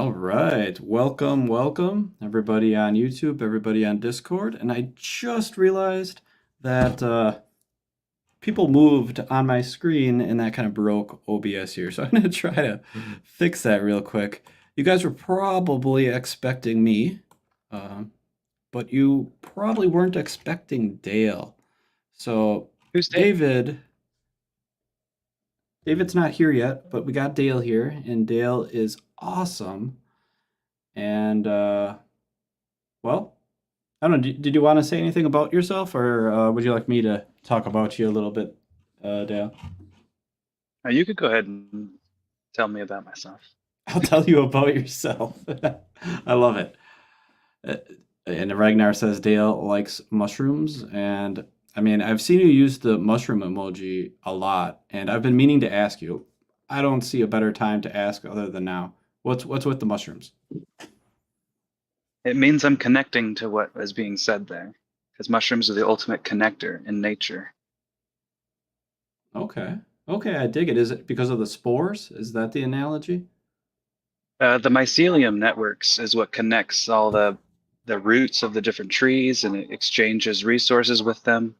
All right. Welcome, everybody on YouTube, everybody on Discord. And I just realized that people moved on my screen and that kind of broke OBS here. So I'm going to try to fix that real quick. You guys were probably expecting me, um, but you probably weren't expecting Dale. So Who's Dave? David, David's not here yet, but we got Dale here, and Dale is awesome. And well, I don't know. Did you want to say anything about yourself, or would you like me to talk about you a little bit, Dale? You could go ahead and tell me about myself. I'll tell you about yourself. I love it. Uh, And Ragnar says Dale likes mushrooms, and I mean I've seen you use the mushroom emoji a lot, and I've been meaning to ask you. I don't see a better time to ask other than now. What's with the mushrooms? It means I'm connecting to what is being said there, because mushrooms are the ultimate connector in nature. Okay, okay, I dig it. Is it because of the spores? Is that the analogy? The mycelium networks is what connects all the roots of the different trees, and it exchanges resources with them.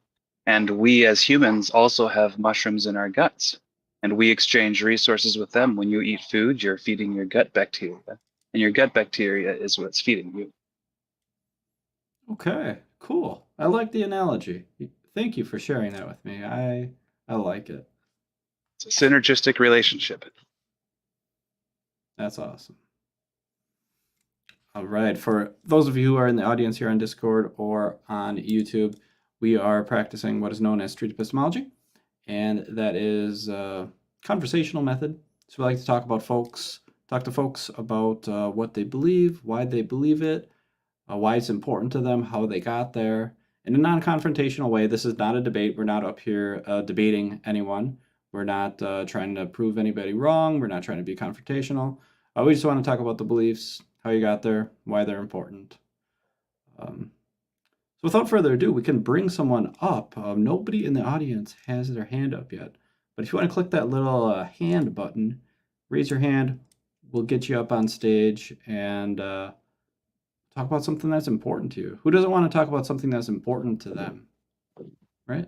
And we as humans also have mushrooms in our guts, and we exchange resources with them. When you eat food, you're feeding your gut bacteria, and your gut bacteria is what's feeding you. Okay, cool. I like the analogy. Thank you for sharing that with me. I like it. It's a synergistic relationship. That's awesome. All right. For those of you who are in the audience here on Discord or on YouTube, we are practicing what is known as Street Epistemology, and that is a conversational method. So we like to talk to folks about what they believe, why they believe it, why it's important to them, how they got there, in a non-confrontational way. This is not a debate. We're not up here debating anyone. We're not trying to prove anybody wrong. We're not trying to be confrontational. We just want to talk about the beliefs, how you got there, why they're important. So without further ado, we can bring someone up. Nobody in the audience has their hand up yet. But if you want to click that little hand button, raise your hand. We'll get you up on stage and talk about something that's important to you. Who doesn't want to talk about something that's important to them, right?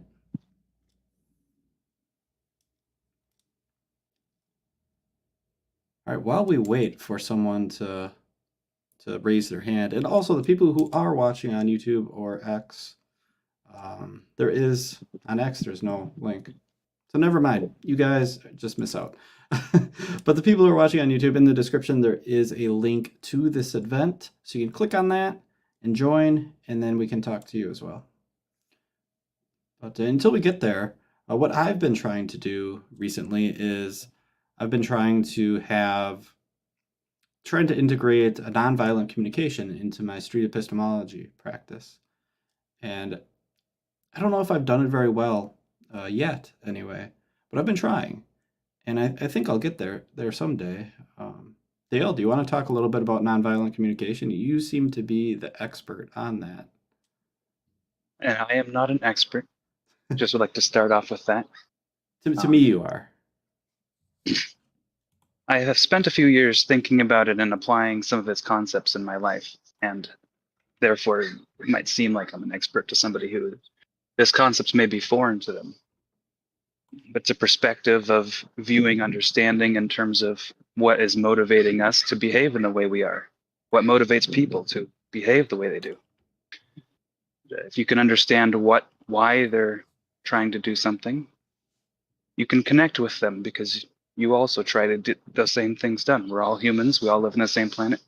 All right, while we wait for someone to raise their hand, and also the people who are watching on YouTube or X, there is on X. There's no link, so never mind. You guys just miss out. But the people who are watching on YouTube, in the description there is a link to this event, so you can click on that and join, and then we can talk to you as well. But until we get there, what I've been trying to do recently is I've been trying to integrate a nonviolent communication into my street epistemology practice. And I don't know if I've done it very well yet, anyway, but I've been trying, and I think I'll get there someday. Dale, do you want to talk a little bit about nonviolent communication? You seem to be the expert on that. And I am not an expert. Just would like to start off with that. To me, you are. I have spent a few years thinking about it and applying some of its concepts in my life, and therefore it might seem like I'm an expert to somebody who this concepts may be foreign to them. But it's a perspective of viewing understanding in terms of what is motivating us to behave in the way we are, what motivates people to behave the way they do. If you can understand why they're trying to do something, you can connect with them because you also try to do the same things done. We're all humans. We all live on the same planet.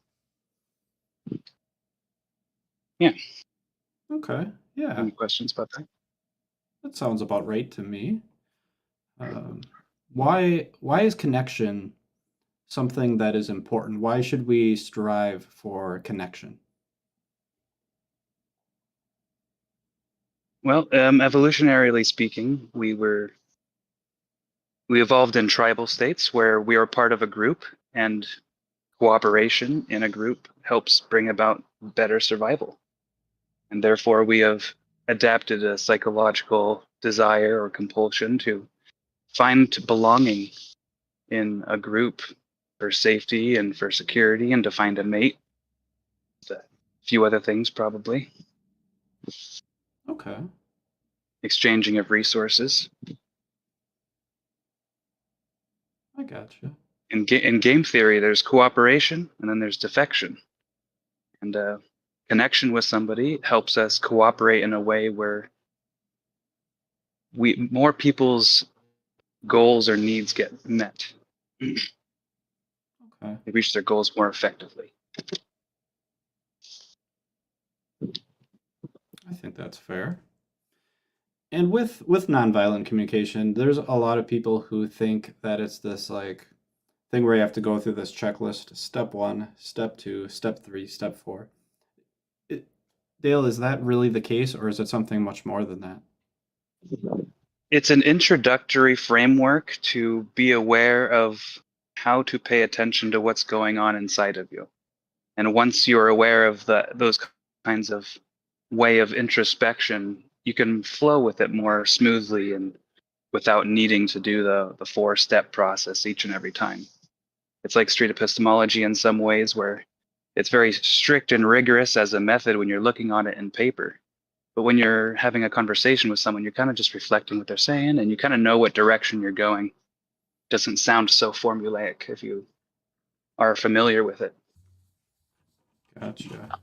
Yeah. Okay. Yeah, Any questions about that? that sounds about right to me. Um, why is connection something that is important? Why should we strive for connection? Well, evolutionarily speaking, we evolved in tribal states where we are part of a group, and cooperation in a group helps bring about better survival. And therefore, we have adapted a psychological desire or compulsion to find belonging in a group for safety and for security and to find a mate. A few other things probably. Okay. Exchanging of resources. I gotcha. In game theory, there's cooperation and then there's defection. And connection with somebody helps us cooperate in a way where more people's goals or needs get met. Okay. They reach their goals more effectively. I think that's fair. And with nonviolent communication, there's a lot of people who think that it's this like thing where you have to go through this checklist: step 1, step 2, step 3, step 4. Dale, is that really the case, or is it something much more than that? It's an introductory framework to be aware of how to pay attention to what's going on inside of you. And once you're aware of those kinds of way of introspection, you can flow with it more smoothly and without needing to do the 4-step process each and every time. It's like street epistemology in some ways, where it's very strict and rigorous as a method when you're looking on it in paper. But when you're having a conversation with someone, you're kind of just reflecting what they're saying, and you kind of know what direction you're going. It doesn't sound so formulaic if you are familiar with it. Gotcha.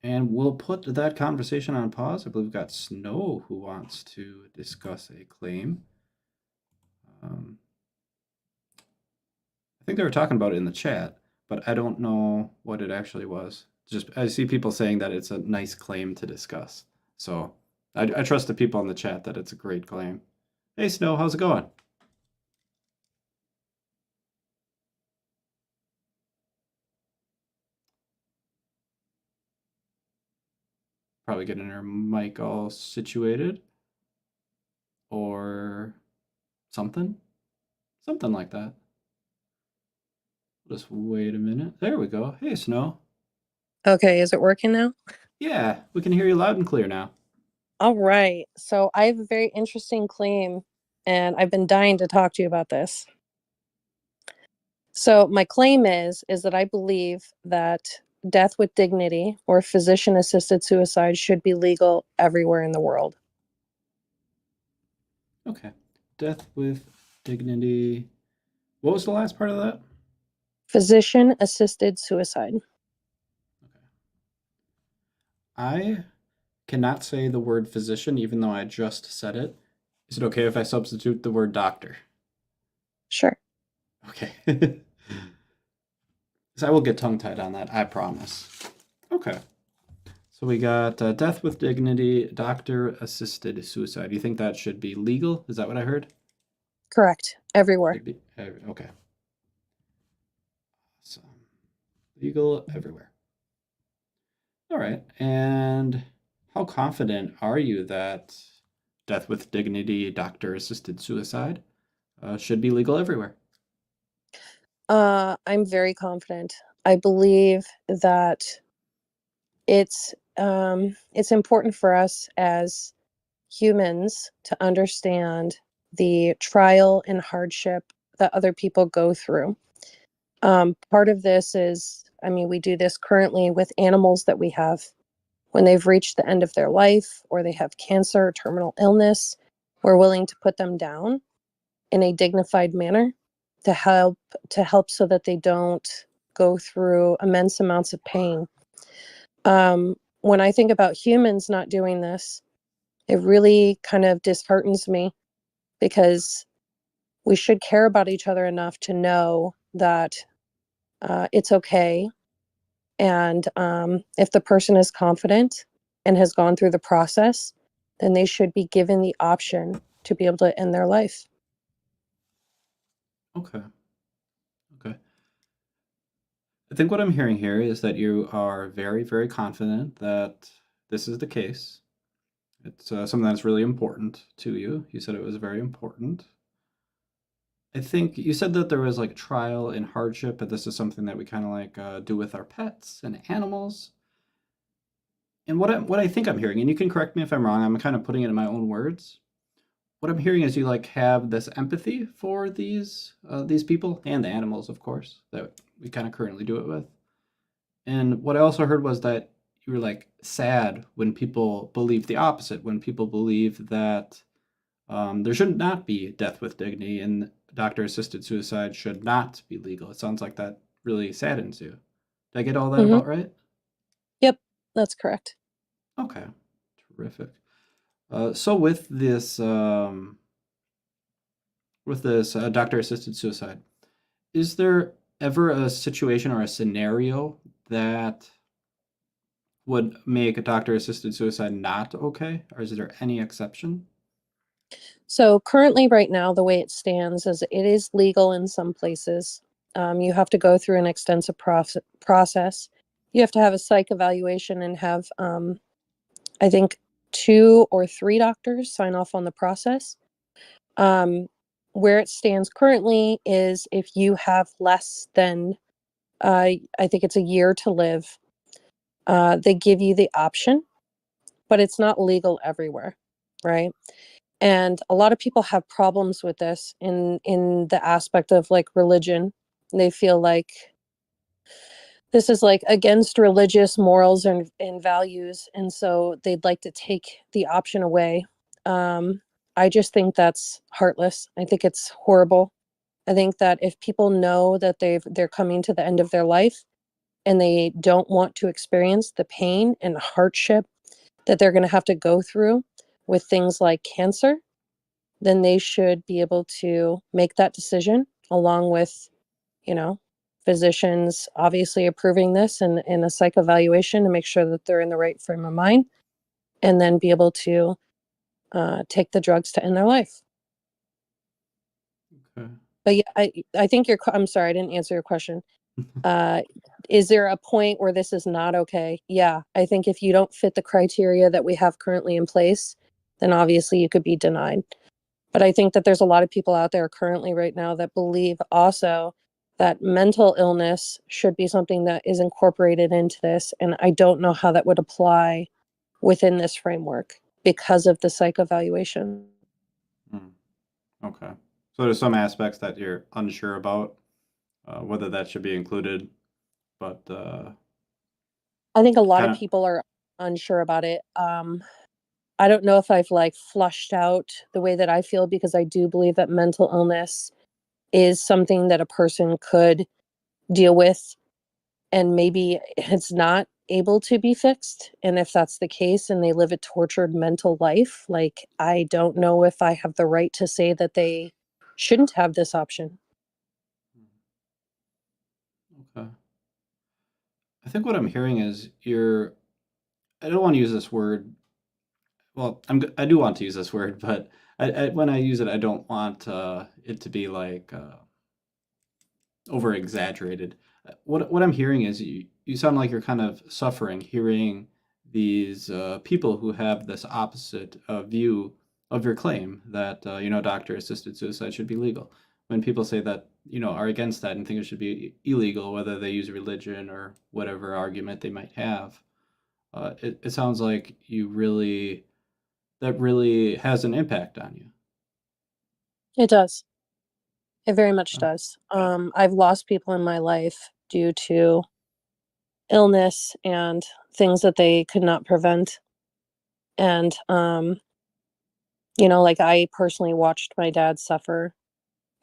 And we'll put that conversation on pause. I believe we've got Snow who wants to discuss a claim. I think they were talking about it in the chat, but I don't know what it actually was. Just I see people saying that it's a nice claim to discuss. So I trust the people in the chat that it's a great claim. Hey Snow, how's it going? Probably getting her mic all situated or something. Something like that. Just wait a minute. There we go. Hey Snow. Okay, is it working now? Yeah, we can hear you loud and clear now. All right. So I have a very interesting claim, and I've been dying to talk to you about this. So my claim is that I believe that death with dignity or physician-assisted suicide should be legal everywhere in the world. Okay. Death with dignity. What was the last part of that? Physician-assisted suicide. I cannot say the word physician, even though I just said it. Is it okay if I substitute the word doctor? Sure. Okay. So I will get tongue-tied on that, I promise. Okay. So we got death with dignity, doctor-assisted suicide. You think that should be legal? Is that what I heard? Correct. Everywhere. Okay. So, legal everywhere. All right. And how confident are you that death with dignity, doctor-assisted suicide should be legal everywhere? I'm very confident. I believe that it's important for us as humans to understand the trial and hardship that other people go through. Part of this is, we do this currently with animals that we have. When they've reached the end of their life or they have cancer or terminal illness, we're willing to put them down in a dignified manner to help so that they don't go through immense amounts of pain. When I think about humans not doing this, it really kind of disheartens me, because we should care about each other enough to know that it's okay. And if the person is confident and has gone through the process, then they should be given the option to be able to end their life. Okay. Okay. I think what I'm hearing here is that you are very, very confident that this is the case. It's something that's really important to you. You said it was very important. I think you said that there was like trial and hardship, but this is something that we kind of like do with our pets and animals. And what I think I'm hearing, and you can correct me if I'm wrong, I'm kind of putting it in my own words. what I'm hearing is you like have this empathy for these people and the animals, of course, that we kind of currently do it with. And what I also heard was that you were like sad when people believe the opposite, when people believe that there should not be death with dignity and doctor assisted suicide should not be legal. It sounds like that really saddens you. Did I get all that Hmm. about right? Yep, that's correct. Okay, terrific. So with this doctor assisted suicide, is there ever a situation or a scenario that would make a doctor assisted suicide not okay, or is there any exception? So currently, right now, the way it stands is it is legal in some places. You have to go through an extensive process. You have to have a psych evaluation and have, I think, 2 or 3 doctors sign off on the process. Um, where it stands currently is if you have less than, I think it's a year to live, they give you the option, but it's not legal everywhere, right? And a lot of people have problems with this in the aspect of like religion. They feel like this is like against religious morals and values, and so they'd like to take the option away. um, I just think that's heartless. I think it's horrible. I think that if people know that they're coming to the end of their life and they don't want to experience the pain and hardship that they're going to have to go through with things like cancer, then they should be able to make that decision along with, you know, physicians obviously approving this and in a psych evaluation to make sure that they're in the right frame of mind, and then be able to take the drugs to end their life. Okay. But yeah, I think I'm sorry, I didn't answer your question. Uh, is there a point where this is not okay? Yeah, I think if you don't fit the criteria that we have currently in place, then obviously you could be denied. But I think that there's a lot of people out there currently right now that believe also that mental illness should be something that is incorporated into this. And I don't know how that would apply within this framework because of the psych evaluation. Hmm, okay. So there's some aspects that you're unsure about whether that should be included, but I think a lot kind of of. people are unsure about it. I don't know if I've like flushed out the way that I feel, because I do believe that mental illness is something that a person could deal with, and maybe it's not able to be fixed. And if that's the case and they live a tortured mental life, like I don't know if I have the right to say that they shouldn't have this option. Okay. I think what I'm hearing is you're. I don't want to use this word. Well, I do want to use this word, but when I use it, I don't want it to be like over exaggerated. What I'm hearing is you sound like you're kind of suffering hearing these people who have this opposite view of your claim that doctor assisted suicide should be legal. When people say that are against that and think it should be illegal, whether they use religion or whatever argument they might have, it sounds like that really has an impact on you. It does. It very much Uh, does. I've lost people in my life due to illness and things that they could not prevent. And, like I personally watched my dad suffer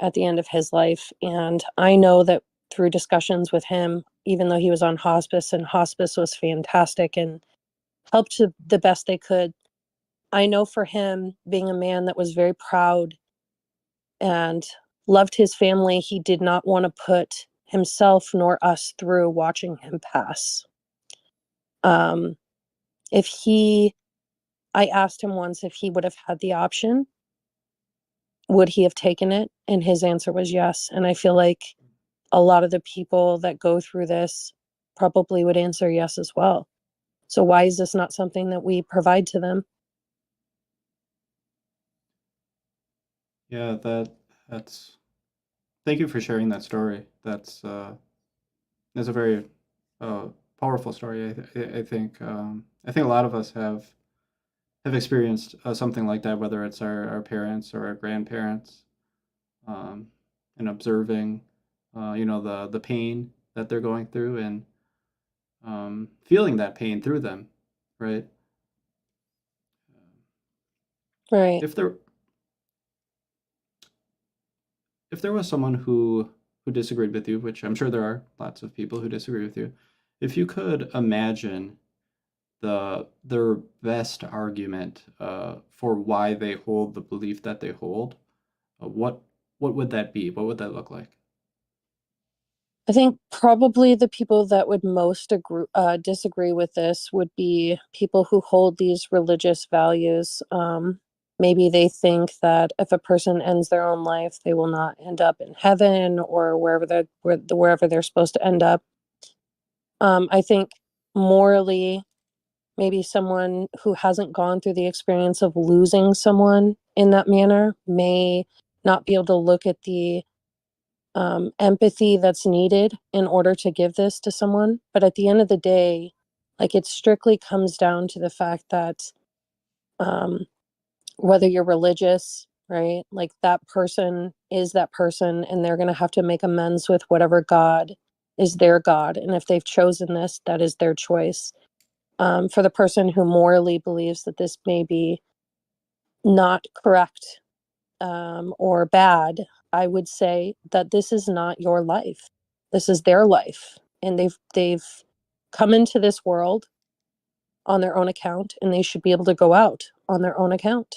at the end of his life. And I know that through discussions with him, even though he was on hospice and hospice was fantastic and helped to the best they could, I know for him, being a man that was very proud and loved his family, he did not want to put himself nor us through watching him pass. Um, if he, I asked him once if he would have had the option, would he have taken it? And his answer was yes. And I feel like a lot of the people that go through this probably would answer yes as well. So why is this not something that we provide to them? yeah, that's. Thank you for sharing that story. That's a very uh, powerful story. I think a lot of us have have experienced something like that, whether it's our parents or our grandparents, and observing, the pain that they're going through and feeling that pain through them, right? Right. If there if there was someone who disagreed with you, which I'm sure there are lots of people who disagree with you, if you could imagine their best argument for why they hold the belief that they hold, what would that be? What would that look like? I think probably the people that would most disagree with this would be people who hold these religious values. Maybe they think that if a person ends their own life, they will not end up in heaven or wherever they're supposed to end up. I think morally, maybe someone who hasn't gone through the experience of losing someone in that manner may not be able to look at the empathy that's needed in order to give this to someone. But at the end of the day, like it strictly comes down to the fact that um, whether you're religious, right? Like that person is that person, and they're going to have to make amends with whatever God is their God. And if they've chosen this, that is their choice. For the person who morally believes that this may be not correct or bad, I would say that this is not your life. This is their life, and they've come into this world on their own account, and they should be able to go out on their own account.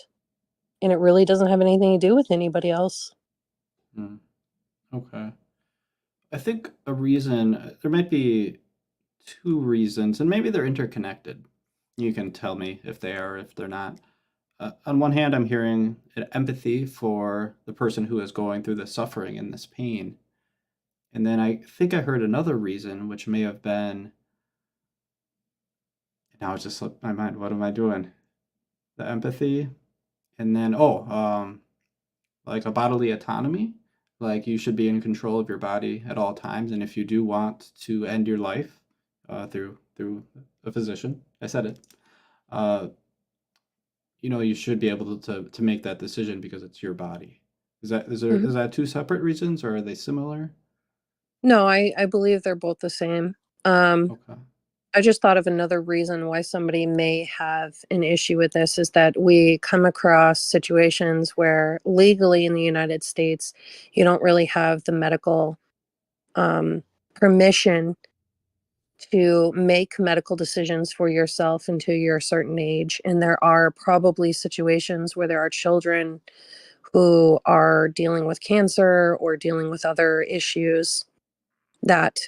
And it really doesn't have anything to do with anybody else. Hmm. Okay. I think a reason, there might be two reasons, and maybe they're interconnected. You can tell me if they are, if they're not. On one hand, I'm hearing an empathy for the person who is going through this suffering and this pain. And then I think I heard another reason, which may have been, now it just slipped my mind. What am I doing? The empathy. And then, like a bodily autonomy. Like you should be in control of your body at all times. And if you do want to end your life through a physician, I said it, uh, you should be able to make that decision because it's your body. Mhm. Is that two separate reasons or are they similar? No, I believe they're both the same. Um, Okay. I just thought of another reason why somebody may have an issue with this is that we come across situations where legally in the United States, you don't really have the medical um, permission to make medical decisions for yourself until you're a certain age. And there are probably situations where there are children who are dealing with cancer or dealing with other issues that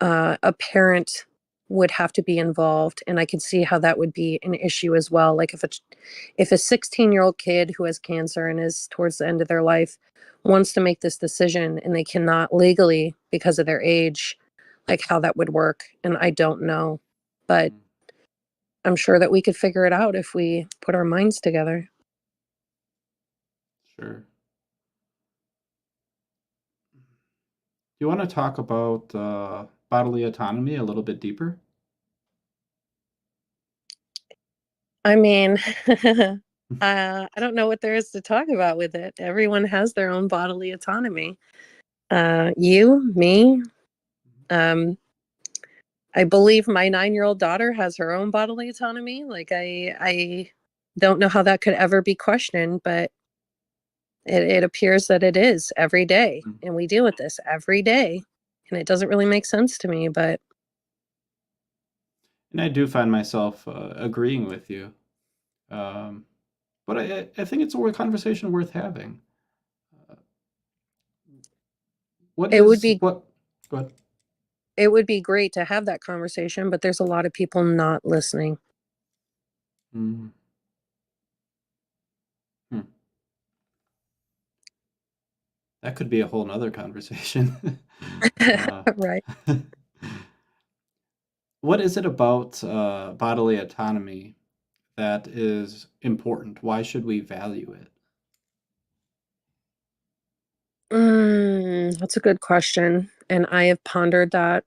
a parent would have to be involved, and I could see how that would be an issue as well. Like if a 16-year-old kid who has cancer and is towards the end of their life wants to make this decision and they cannot legally because of their age, like how that would work, and I don't know, but Mm, I'm sure that we could figure it out if we put our minds together. sure. Do you want to talk about bodily autonomy a little bit deeper? I mean, I don't know what there is to talk about with it. Everyone has their own bodily autonomy. You, me, um, I believe my 9-year-old daughter has her own bodily autonomy. Like I don't know how that could ever be questioned, but it appears that it is every day, Mm. and we deal with this every day, and it doesn't really make sense to me. But And I do find myself agreeing with you. Um, but I think it's a conversation worth having. Uh, what it would is be what? Go ahead. it would be great to have that conversation, but there's a lot of people not listening. Mm, hmm. That could be a whole nother conversation. uh, Right. what is it about bodily autonomy that is important? Why should we value it? That's a good question, and I have pondered that.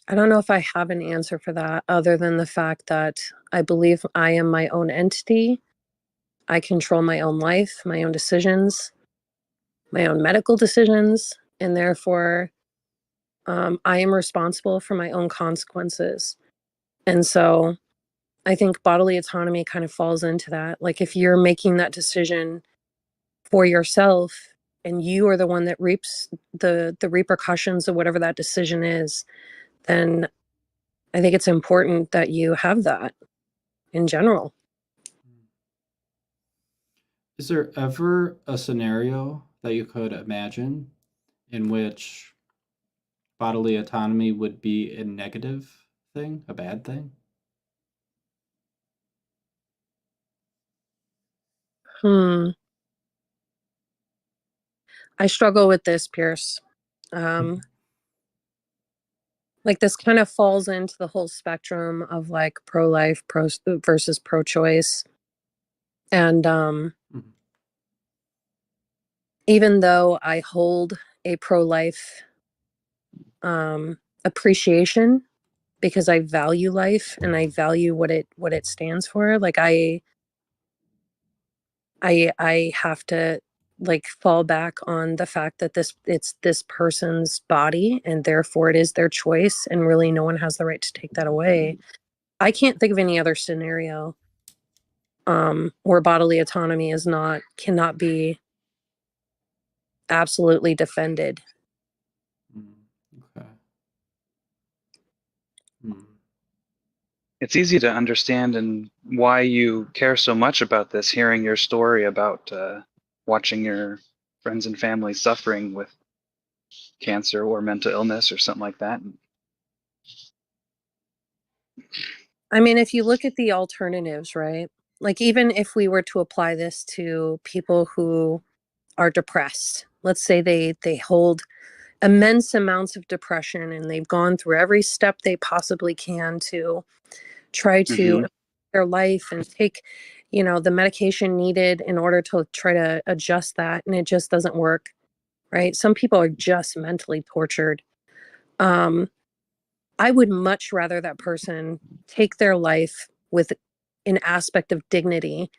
I don't know if I have an answer for that other than the fact that I believe I am my own entity. I control my own life, my own decisions, my own medical decisions, and therefore I am responsible for my own consequences. And so I think bodily autonomy kind of falls into that. Like if you're making that decision for yourself and you are the one that reaps the repercussions of whatever that decision is, then I think it's important that you have that in general. Is there ever a scenario that you could imagine in which bodily autonomy would be a negative thing, a bad thing? I struggle with this, Pierce. Like this kind of falls into the whole spectrum of like pro-life versus pro-choice. And Mhm. even though I hold a pro-life appreciation because I value life and I value what it stands for, like I have to like fall back on the fact that it's this person's body and therefore it is their choice and really no one has the right to take that away. I can't think of any other scenario where bodily autonomy cannot be absolutely defended. Okay. Hmm. It's easy to understand and why you care so much about this, hearing your story about watching your friends and family suffering with cancer or mental illness or something like that. I mean, if you look at the alternatives, right? Like even if we were to apply this to people who are depressed, let's say they hold immense amounts of depression and they've gone through every step they possibly can to try to Mm-hmm. improve their life and take, the medication needed in order to try to adjust that, and it just doesn't work, right? Some people are just mentally tortured. Um, I would much rather that person take their life with an aspect of dignity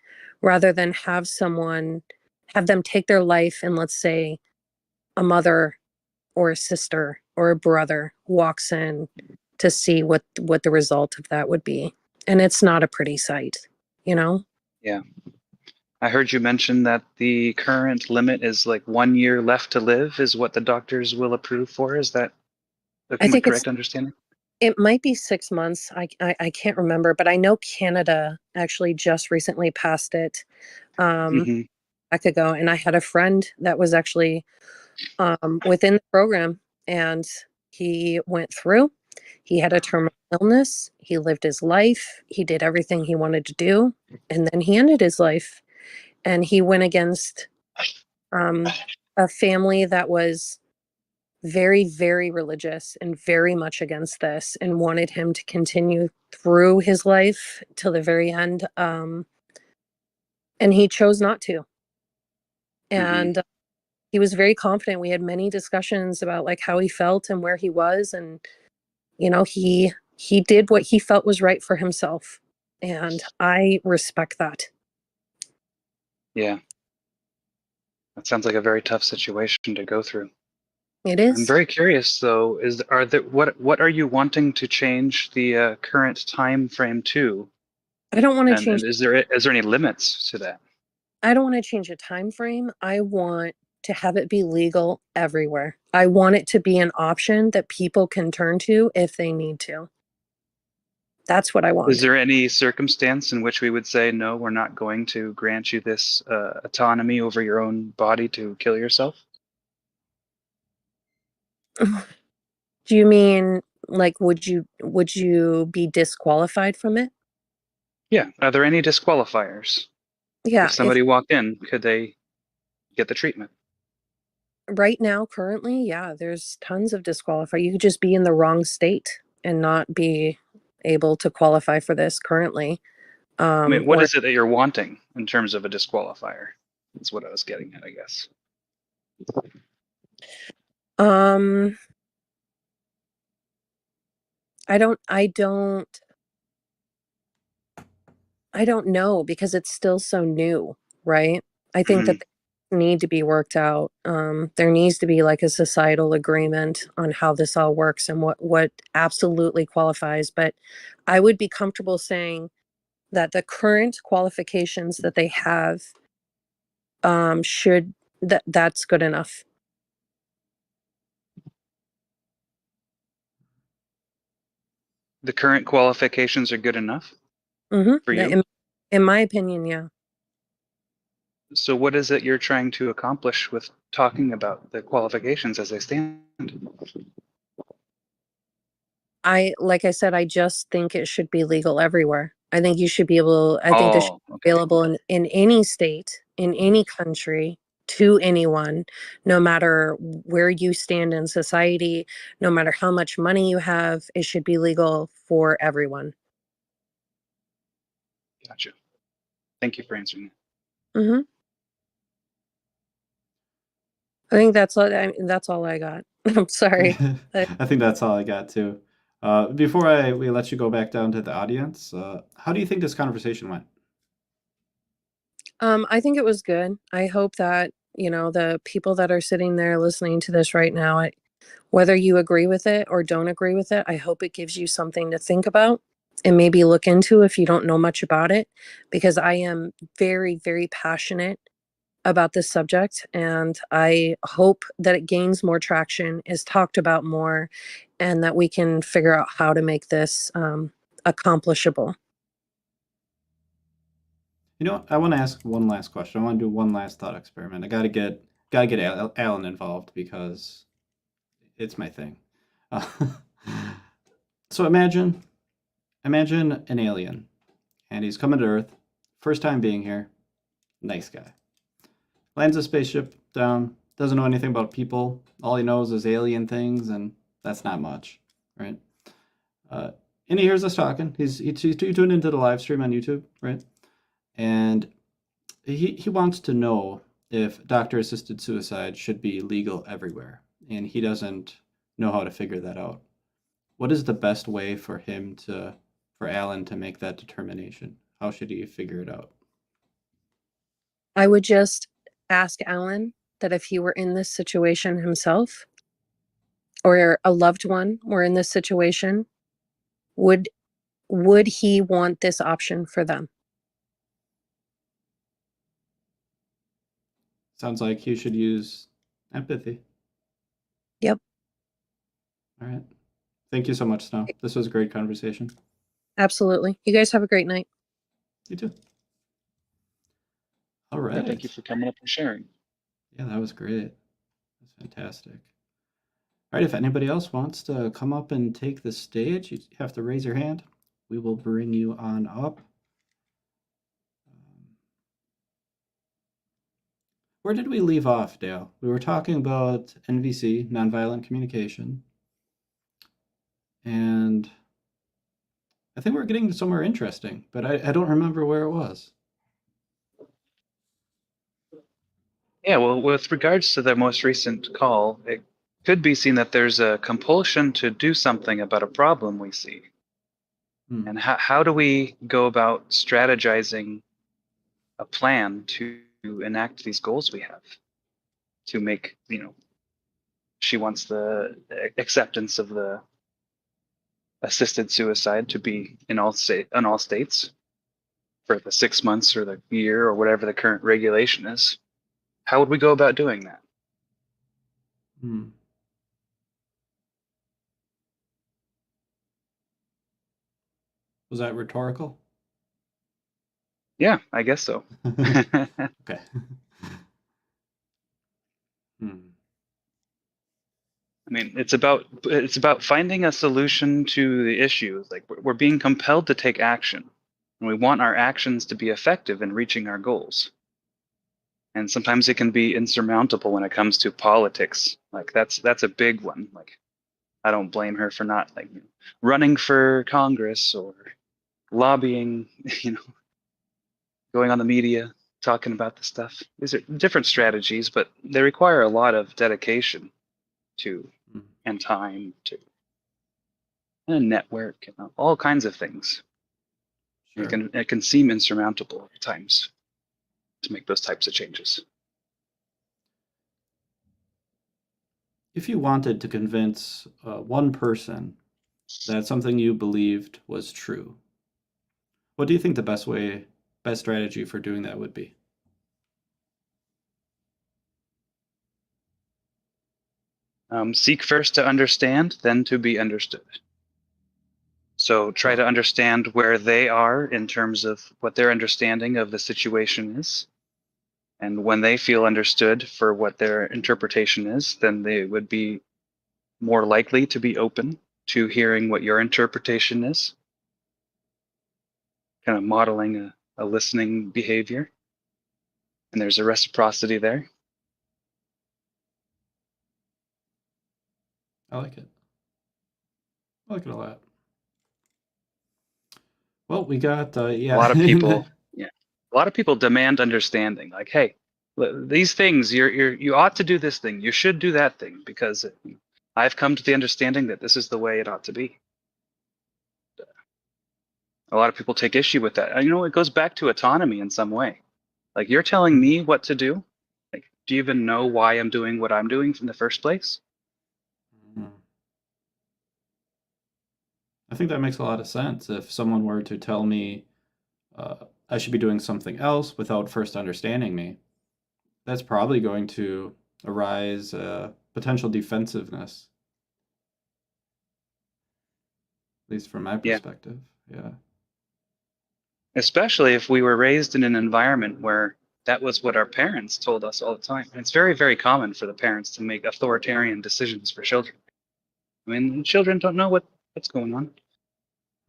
rather than have them take their life and let's say a mother or a sister or a brother walks in to see what the result of that would be. And it's not a pretty sight, you know? Yeah. I heard you mention that the current limit is like 1 year left to live is what the doctors will approve for. Is that the I think correct understanding? it might be 6 months. I can't remember, but I know Canada actually just recently passed it Mm-hmm. back ago. And I had a friend that was actually within the program and he went through. He had a terminal illness. He lived his life. He did everything he wanted to do. And then he ended his life. And he went against um, a family that was very, very religious and very much against this and wanted him to continue through his life till the very end. And he chose not to. Mm-hmm. And he was very confident. We had many discussions about like how he felt and where he was. And, he did what he felt was right for himself. And I respect that. Yeah. That sounds like a very tough situation to go through. It I'm is. very curious though, what are you wanting to change the current time frame to? I don't want to And change is there any limits to that? I don't want to change a time frame. I want to have it be legal everywhere. I want it to be an option that people can turn to if they need to. That's what I Is want. there any circumstance in which we would say, no, we're not going to grant you this autonomy over your own body to kill yourself? Do you mean like would you be disqualified from it? Yeah. Are there any disqualifiers? If Yeah, if somebody walked in, could they get the treatment? right now currently, yeah, there's tons of disqualify. You could just be in the wrong state and not be able to qualify for this currently. I mean, what Or is it that you're wanting in terms of a disqualifier? That's what I was getting at, I guess. um I don't know because it's still so new, right? I think that they need to be worked out. There needs to be like a societal agreement on how this all works and what absolutely qualifies. But I would be comfortable saying that the current qualifications that they have should that's good enough. The current qualifications are good enough for you? In my opinion, yeah. So what is it you're trying to accomplish with talking about the qualifications as they stand? Like I said, I just think it should be legal everywhere. I think you should be able, I think this should Oh, be okay. available in any state, in any country, to anyone, no matter where you stand in society, no matter how much money you have, it should be legal for everyone. Gotcha. Thank you for answering that. hmm I think that's all I got. I'm sorry. I think that's all I got too. Before we let you go back down to the audience, how do you think this conversation went? I think it was good. I hope that, the people that are sitting there listening to this right now, whether you agree with it or don't agree with it, I hope it gives you something to think about and maybe look into if you don't know much about it, because I am very, very passionate about this subject. And I hope that it gains more traction, is talked about more, and that we can figure out how to make this accomplishable. You know what? I want to ask one last question. I want to do one last thought experiment. I gotta get Alan involved because it's my thing. Uh, so imagine an alien, and he's coming to Earth, first time being here. Nice guy. Lands a spaceship down. Doesn't know anything about people. All he knows is alien things, and that's not much, right? And he hears us talking. He's tuned into the live stream on YouTube, right? And he wants to know if doctor-assisted suicide should be legal everywhere, and he doesn't know how to figure that out. What is the best way for Alan to make that determination? How should he figure it out? I would just ask Alan that if he were in this situation himself, or a loved one were in this situation, would would he want this option for them? Sounds like you should use empathy. Yep. All right. Thank you so much, Snow. This was a great conversation. Absolutely. You guys have a great night. You too. All Yeah, right. thank you for coming up and sharing. Yeah, that was great. That's fantastic. All right, if anybody else wants to come up and take the stage, you have to raise your hand. We will bring you on up. Where did we leave off, Dale? We were talking about NVC, nonviolent communication. And I think we're getting somewhere interesting, but I don't remember where it was. Yeah, well, with regards to the most recent call, it could be seen that there's a compulsion to do something about a problem we see. And how do we go about strategizing a plan to enact these goals we have to make, she wants the acceptance of the assisted suicide to be in all states for the 6 months or the year or whatever the current regulation is. How would we go about doing that? Was that rhetorical? Yeah, I guess so. Okay. I mean, it's about finding a solution to the issues. Like we're being compelled to take action, and we want our actions to be effective in reaching our goals. And sometimes it can be insurmountable when it comes to politics. Like that's a big one. Like I don't blame her for not running for Congress or lobbying, going on the media, talking about the stuff. These are different strategies, but they require a lot of dedication to and time to and a network, and all kinds of things. Sure. It can seem insurmountable at times to make those types of changes. If you wanted to convince one person that something you believed was true, what do you think the best strategy for doing that would be? Seek first to understand, then to be understood. So try to understand where they are in terms of what their understanding of the situation is. And when they feel understood for what their interpretation is, then they would be more likely to be open to hearing what your interpretation is, kind of modeling a listening behavior. And there's a reciprocity there. I like it. I like it a lot. Well, we got yeah. A lot of people, yeah, a lot of people demand understanding. Like, hey, these things, you ought to do this thing. You should do that thing because I've come to the understanding that this is the way it ought to be. A lot of people take issue with that. And, it goes back to autonomy in some way. Like, you're telling me what to do. Like, do you even know why I'm doing what I'm doing in the first place? I think that makes a lot of sense. If someone were to tell me I should be doing something else without first understanding me, that's probably going to arise potential defensiveness, at least from my perspective. Yeah. Especially if we were raised in an environment where that was what our parents told us all the time. And it's very, very common for the parents to make authoritarian decisions for children. I mean, children don't know what's going on.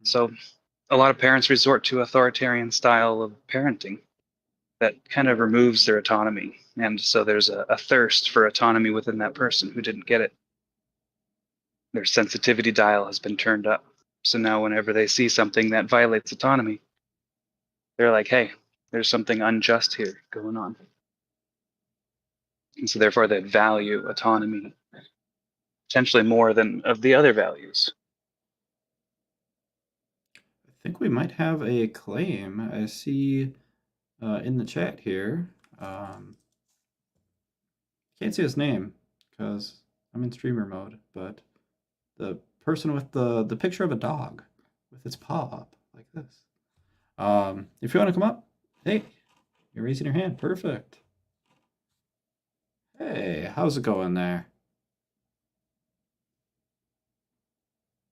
So a lot of parents resort to authoritarian style of parenting that kind of removes their autonomy. And so there's a thirst for autonomy within that person who didn't get it. Their sensitivity dial has been turned up. So now whenever they see something that violates autonomy, they're like, hey, there's something unjust here going on. And so therefore they value autonomy potentially more than of the other values. I think we might have a claim. I see in the chat here. Can't see his name because I'm in streamer mode, but the person with the picture of a dog with its paw up like this. If you want to come up, hey, you're raising your hand. Perfect. Hey, how's it going there?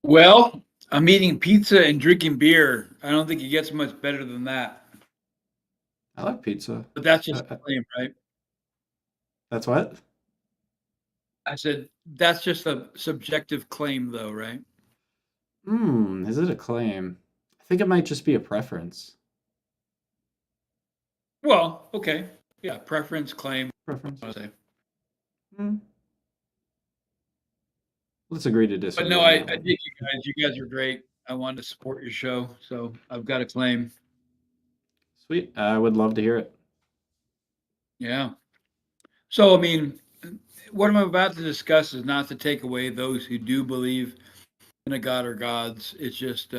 Well, I'm eating pizza and drinking beer. I don't think it gets much better than that. I like pizza. But that's just a claim, right? That's what? I said that's just a subjective claim, though, right? Is it a claim? I think it might just be a preference. Well, okay. Yeah, preference, claim. Preference. I say. Let's agree to disagree. But no, I dig you guys. You guys are great. I wanted to support your show, so I've got a claim. Sweet. I would love to hear it. Yeah. So, I mean, what I'm about to discuss is not to take away those who do believe in a god or gods. It's just,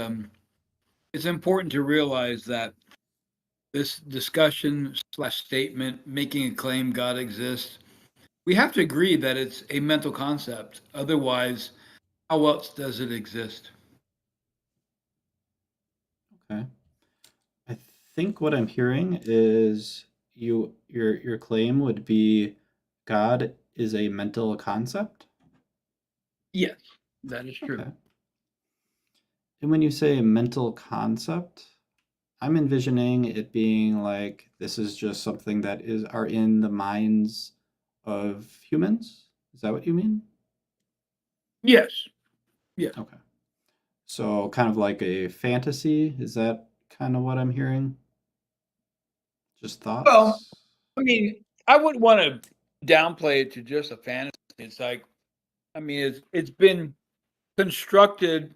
it's important to realize that this discussion / statement, making a claim God exists, we have to agree that it's a mental concept. Otherwise, how else does it exist? Okay. I think what I'm hearing is your claim would be God is a mental concept? Yes, that is true. Okay. And when you say mental concept, I'm envisioning it being like this is just something that are in the minds of humans. Is that what you mean? Yes. Yeah. Okay. So kind of like a fantasy, is that kind of what I'm hearing? Just thoughts? Well, I mean, I wouldn't want to downplay it to just a fantasy. It's like, I mean, it's been constructed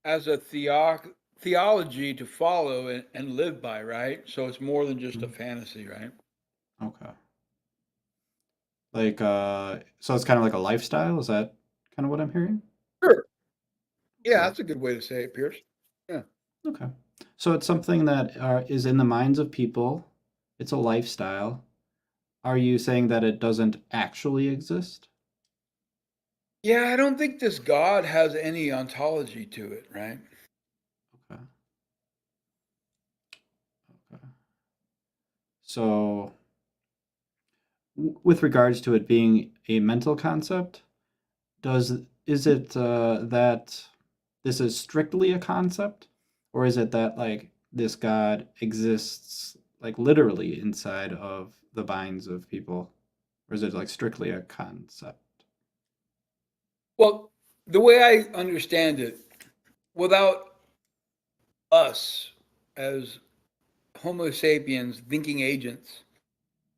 as a theology to follow and live by, right? So it's more than just a fantasy, right? Okay. Like so it's kind of like a lifestyle, is that kind of what I'm hearing? Sure. Yeah, that's a good way to say it, Pierce. Okay. So it's something that is in the minds of people. It's a lifestyle. Are you saying that it doesn't actually exist? Yeah, I don't think this God has any ontology to it, right? Okay. Okay. So, with regards to it being a mental concept, does is it that this is strictly a concept, or is it that like this God exists like literally inside of the minds of people, or is it like strictly a concept? Well, the way I understand it, without us as Homo sapiens thinking agents,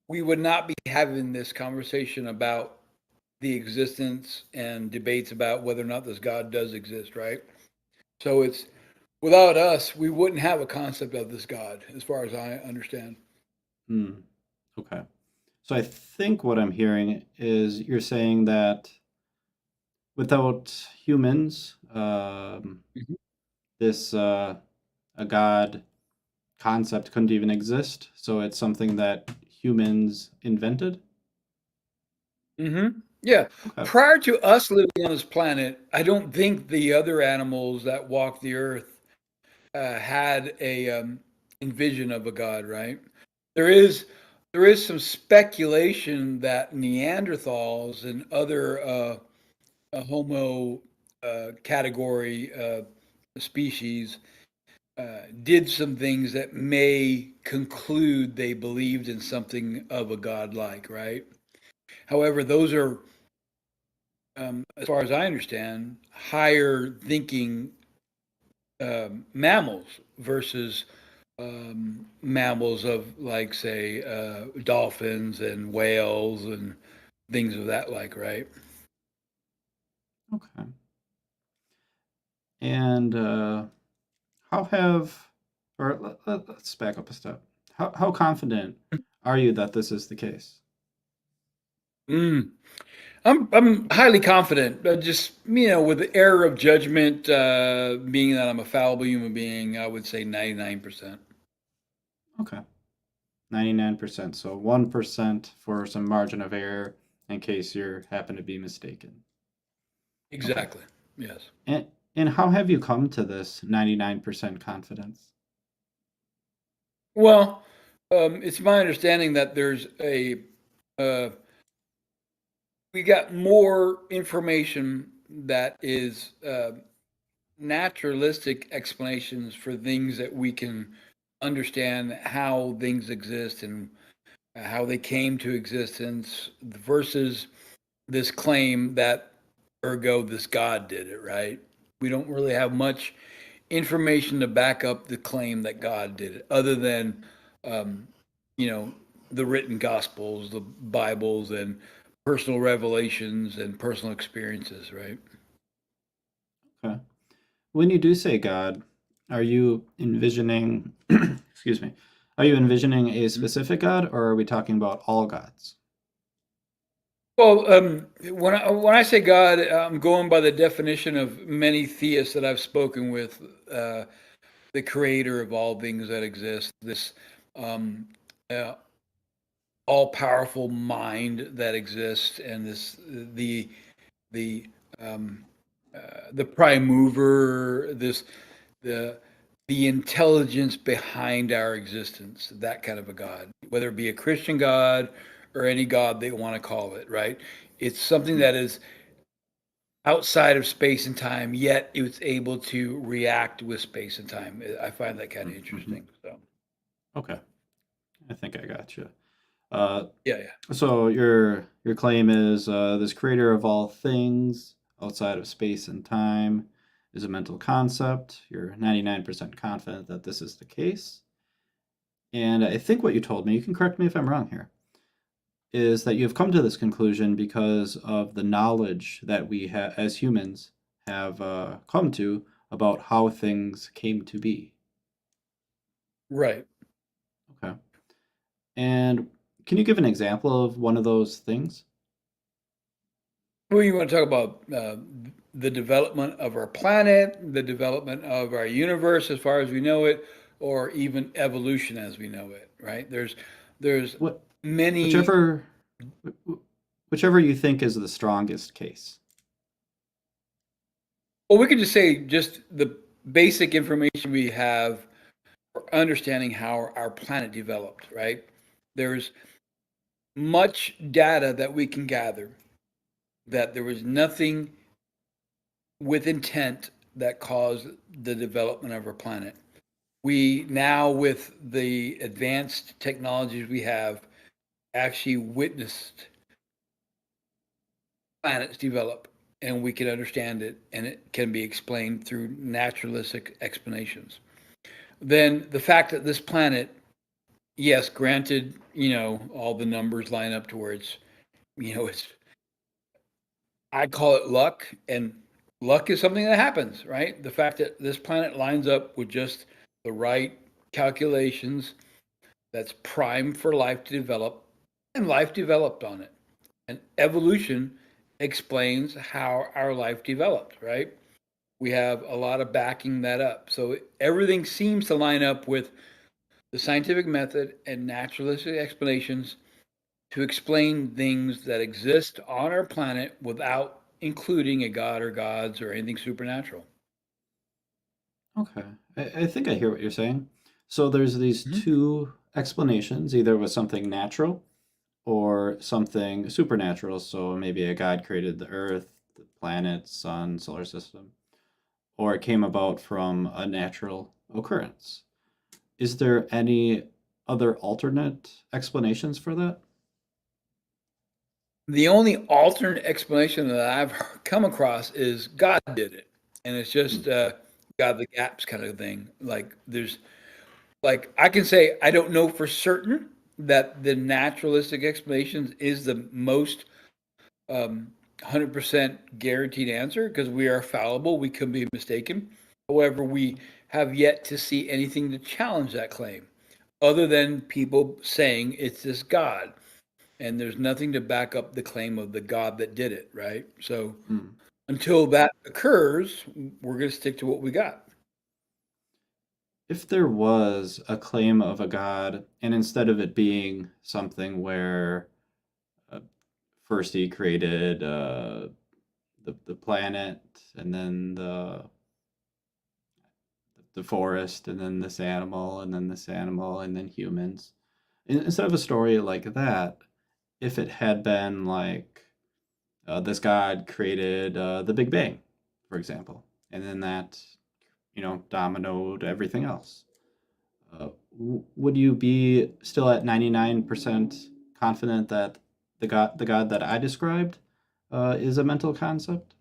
we would not be having this conversation about the existence and debates about whether or not this God does exist, right? So it's without us, we wouldn't have a concept of this God, as far as I understand. Hmm. Okay. So I think what I'm hearing is you're saying that without humans, Mhm. this a God concept couldn't even exist. So it's something that humans invented. Yeah. Okay. Prior to us living on this planet, I don't think the other animals that walk the earth had a envision of a god, right? There is there is some speculation that Neanderthals and other Homo category species did some things that may conclude they believed in something of a godlike, right? However, those are, as far as I understand, higher thinking mammals versus mammals of, like, say, dolphins and whales and things of that like, right? Okay. And how have, or let's back up a step. How confident are you that this is the case? Mm. I'm highly confident. Just with the error of judgment, being that I'm a fallible human being, I would say 99%. Okay. 99%. So 1% for some margin of error in case you happen to be mistaken. Okay. Exactly. Yes. And and how have you come to this 99% confidence? Well, it's my understanding that there's a uh, we got more information that is naturalistic explanations for things that we can understand how things exist and how they came to existence versus this claim that ergo this God did it, right? We don't really have much information to back up the claim that God did it, other than um, you know the written gospels, the Bibles, and personal revelations and personal experiences, right? Okay. When you do say God, are you envisioning, excuse me, are you envisioning a specific God or are we talking about all gods? Well, when I say God, I'm going by the definition of many theists that I've spoken with. The creator of all things that exist, this um, uh, all-powerful mind that exists, and the um, the prime mover, the the intelligence behind our existence, that kind of a God, whether it be a Christian God or any God they want to call it, right? It's something Hmm. that is outside of space and time, yet it's able to react with space and time. I find that kind of Mm-hmm. interesting. So, Okay, I think I got you. Uh, yeah, yeah. so your claim is this creator of all things outside of space and time is a mental concept. You're 99% confident that this is the case. And I think what you told me, you can correct me if I'm wrong here, is that you've come to this conclusion because of the knowledge that we have as humans have come to about how things came to be. Right. Okay. And can you give an example of one of those things? Well, you want to talk about the development of our planet, the development of our universe as far as we know it, or even evolution as we know it, right? There's What, many. whichever, whichever you think is the strongest case. Well, we could just say just the basic information we have for understanding how our planet developed, right? There's much data that we can gather that there was nothing with intent that caused the development of our planet. We now, with the advanced technologies we have, actually witnessed planets develop, and we can understand it, and it can be explained through naturalistic explanations. Then the fact that this planet, yes, granted, all the numbers line up to where it's, I call it luck, and luck is something that happens, right? The fact that this planet lines up with just the right calculations, that's primed for life to develop, and life developed on it. And evolution explains how our life developed, right? We have a lot of backing that up. So everything seems to line up with the scientific method and naturalistic explanations to explain things that exist on our planet without including a god or gods or anything supernatural. Okay. I think I hear what you're saying. So there's these Mhm. two explanations, either with something natural or something supernatural. So maybe a god created the earth, the planets, sun, solar system, or it came about from a natural occurrence. Is there any other alternate explanations for that? The only alternate explanation that I've come across is God did it, and it's just God the gaps kind of thing. Like I can say I don't know for certain that the naturalistic explanations is the most 100% guaranteed answer because we are fallible. We could be mistaken. However, we have yet to see anything to challenge that claim, other than people saying it's this God, and there's nothing to back up the claim of the God that did it. Right. So Hmm. until that occurs, we're going to stick to what we got. If there was a claim of a god, and instead of it being something where uh, first he created the planet, and then the forest, and then this animal, and then this animal, and then humans. Instead of a story like that, if it had been like this god created the Big Bang, for example, and then that dominoed everything else. Would you be still at 99% confident that the god that I described is a mental concept?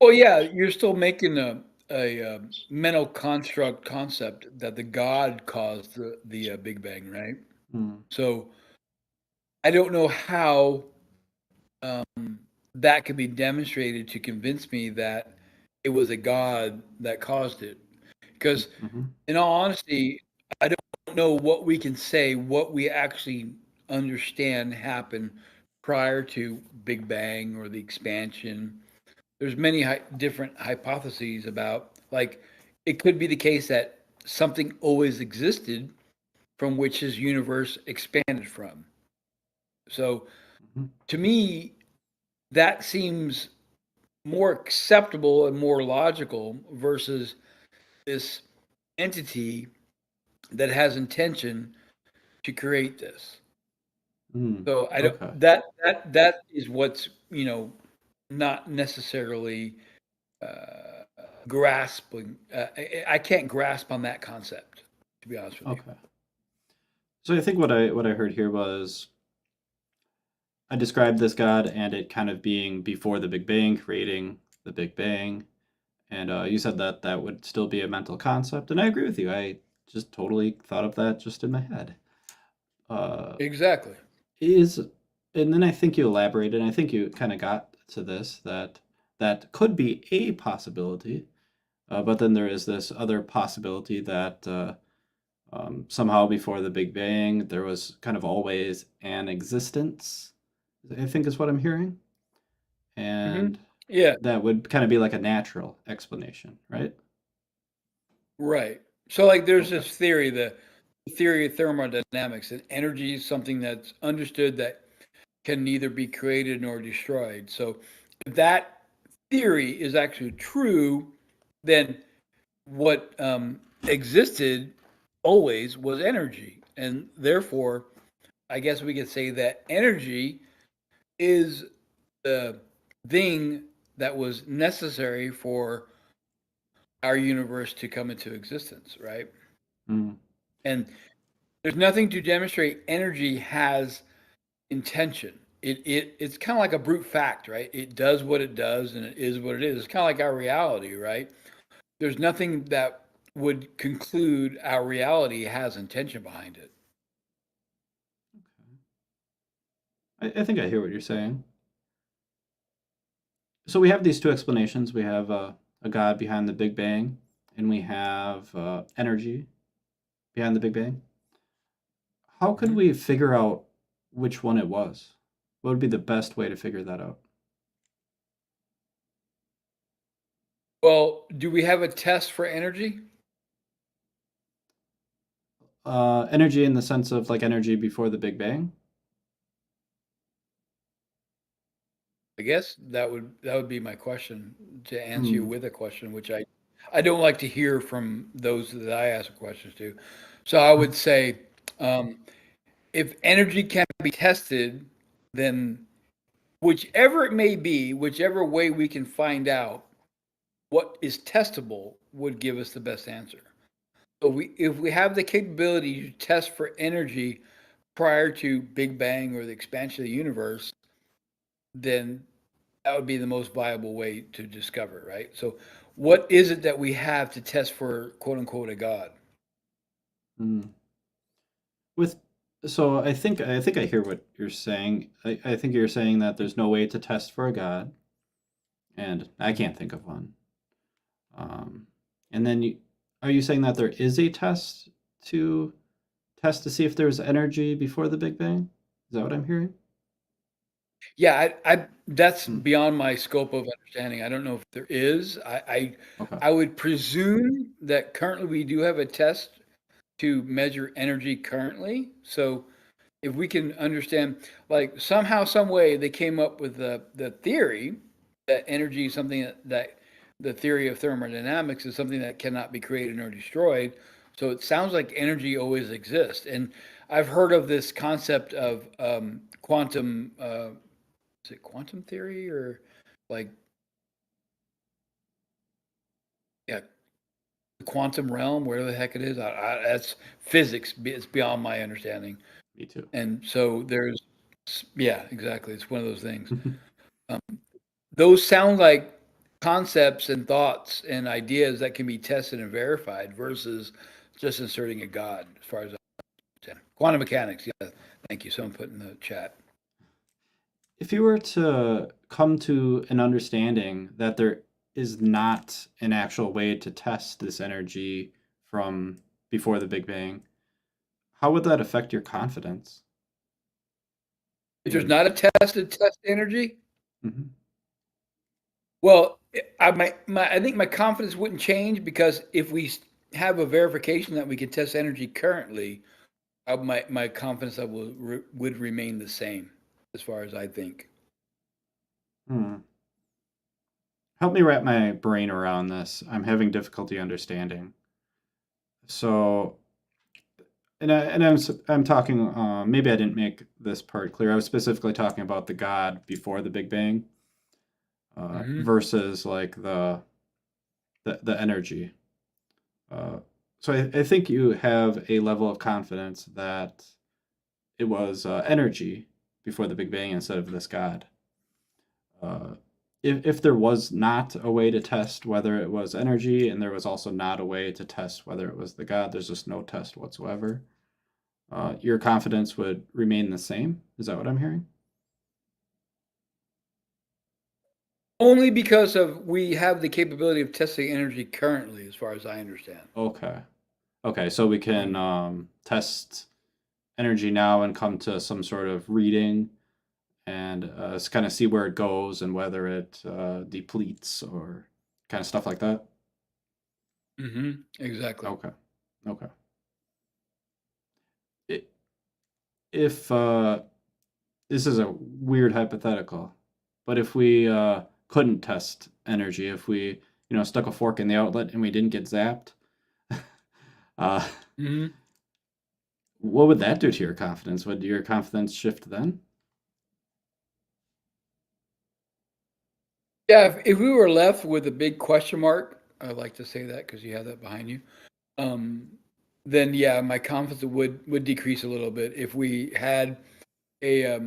Well, yeah, you're still making a mental construct concept that the God caused the Big Bang, right? Hmm. So I don't know how um, that could be demonstrated to convince me that it was a God that caused it. Because, Mm-hmm. in all honesty, I don't know what we can say, what we actually understand happened prior to Big Bang or the expansion. There's many different hypotheses about, like, it could be the case that something always existed from which his universe expanded from. So Mm-hmm. to me, that seems more acceptable and more logical versus this entity that has intention to create this. Mm. So I don't Okay. that is what's not necessarily uh, grasping. I can't grasp on that concept, to be honest with you. Okay. So I think what I heard here was I described this god and it kind of being before the Big Bang, creating the Big Bang, and you said that that would still be a mental concept, and I agree with you. I just totally thought of that just in my head. Uh, Exactly. is and then I think you elaborated, and I think you kind of got to this that that could be a possibility, but then there is this other possibility that somehow before the Big Bang there was kind of always an existence, I think is what I'm hearing. And Yeah, that would kind of be like a natural explanation, right? right. So like there's Okay. this theory, the theory of thermodynamics, that energy is something that's understood that can neither be created nor destroyed. So if that theory is actually true, then what existed always was energy. And therefore, I guess we could say that energy is the thing that was necessary for our universe to come into existence, right? Mm. And there's nothing to demonstrate energy has intention. It's kind of like a brute fact, right? It does what it does and it is what it is. It's kind of like our reality, right? There's nothing that would conclude our reality has intention behind it. I think I hear what you're saying. So we have these two explanations. We have a God behind the Big Bang, and we have energy behind the Big Bang. How could Mhm. we figure out which one it was? What would be the best way to figure that out? Well, do we have a test for energy? Energy in the sense of like energy before the Big Bang? I guess that would be my question to answer you Hmm. with a question, which I don't like to hear from those that I ask questions to. So I would say, um, if energy can be tested, then whichever it may be, whichever way we can find out what is testable would give us the best answer. So if we have the capability to test for energy prior to Big Bang or the expansion of the universe, then that would be the most viable way to discover, right? So what is it that we have to test for quote unquote a God? Hmm. With so I think I hear what you're saying. I think you're saying that there's no way to test for a God, and I can't think of one. Um, and then are you saying that there is a to test to see if there's energy before the Big Bang? Is that what I'm hearing? Yeah, I that's Hmm. beyond my scope of understanding. I don't know if there is. Okay. I would presume that currently we do have a test to measure energy currently. So if we can understand, like somehow, some way, they came up with the theory that energy is something that the theory of thermodynamics is something that cannot be created nor destroyed. So it sounds like energy always exists. And I've heard of this concept of quantum. Is it quantum theory or like, yeah, the quantum realm, where the heck it is? That's physics. It's beyond my understanding. Me too. And so yeah, exactly. It's one of those things. Um, those sound like concepts and thoughts and ideas that can be tested and verified versus just inserting a God, as far as I understand. Quantum mechanics, yeah. Thank you. Someone put in the chat. If you were to come to an understanding that there is not an actual way to test this energy from before the Big Bang, how would that affect your confidence? If there's Would not a test to test energy, Mhm. well, I think my confidence wouldn't change because if we have a verification that we can test energy currently, my confidence level would remain the same, as far as I think. Hmm. Help me wrap my brain around this. I'm having difficulty understanding. So, I'm talking. Maybe I didn't make this part clear. I was specifically talking about the God before the Big Bang Hmm. versus like the energy. Uh, so I think you have a level of confidence that it was energy before the Big Bang instead of this God. Uh, if there was not a way to test whether it was energy, and there was also not a way to test whether it was the God, there's just no test whatsoever. Your confidence would remain the same. Is that what I'm hearing? Only because of we have the capability of testing energy currently, as far as I understand. Okay. Okay, so we can test energy now and come to some sort of reading and kind of see where it goes and whether it depletes or kind of stuff like that. Exactly. Okay. Okay. I- If this is a weird hypothetical, but if we couldn't test energy, if we stuck a fork in the outlet and we didn't get zapped, uh, hmm what would that do to your confidence? Would your confidence shift then? Yeah, if we were left with a big question mark, I like to say that because you have that behind you. Um, then yeah, my confidence would decrease a little bit if we had a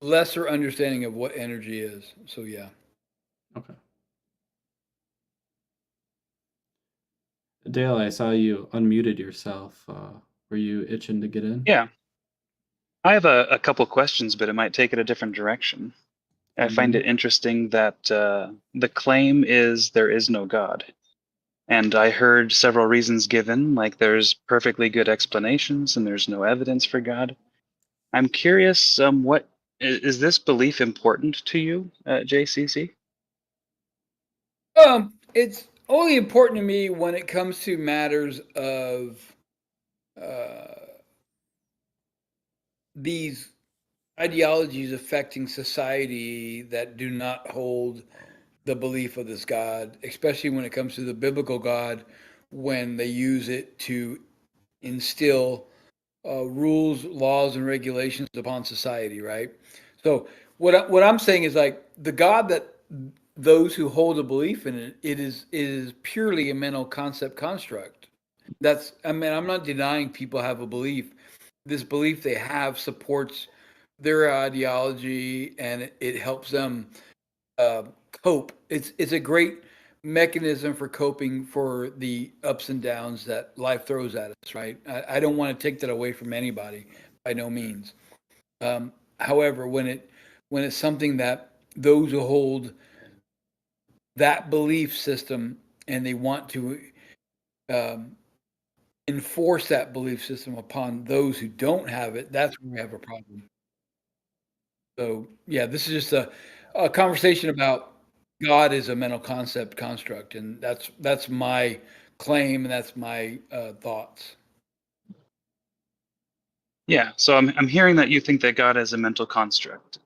lesser understanding of what energy is. So yeah. Okay. Dale, I saw you unmuted yourself. Were you itching to get in? Yeah, I have a couple questions, but it might take it a different direction. I find it interesting that the claim is there is no God. And I heard several reasons given, like there's perfectly good explanations and there's no evidence for God. I'm curious, what is this belief important to you, JCC? It's only important to me when it comes to matters of uh, these ideologies affecting society that do not hold the belief of this God, especially when it comes to the biblical God, when they use it to instill rules, laws, and regulations upon society, right? So what I'm saying is like the God that those who hold a belief in it is purely a mental concept construct. That's I mean I'm not denying people have a belief. This belief they have supports their ideology and it helps them uh, cope. It's a great mechanism for coping for the ups and downs that life throws at us. Right. I don't want to take that away from anybody by no means. However, when it's something that those who hold that belief system and they want to um, enforce that belief system upon those who don't have it, that's where we have a problem. So yeah, this is just a conversation about God is a mental concept construct, and that's my claim, and that's my thoughts. Yeah, so I'm hearing that you think that God is a mental construct,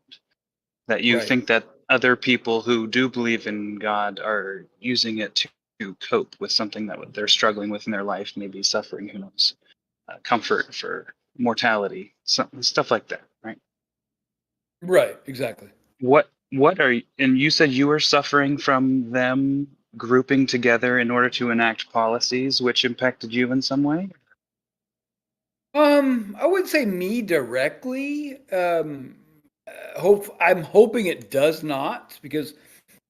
that you Right. think that other people who do believe in God are using it to cope with something that they're struggling with in their life, maybe suffering, who knows, comfort for mortality, stuff like that, right? Right. Exactly. What are you, and you said you were suffering from them grouping together in order to enact policies which impacted you in some way? I wouldn't say me directly. I'm hoping it does not because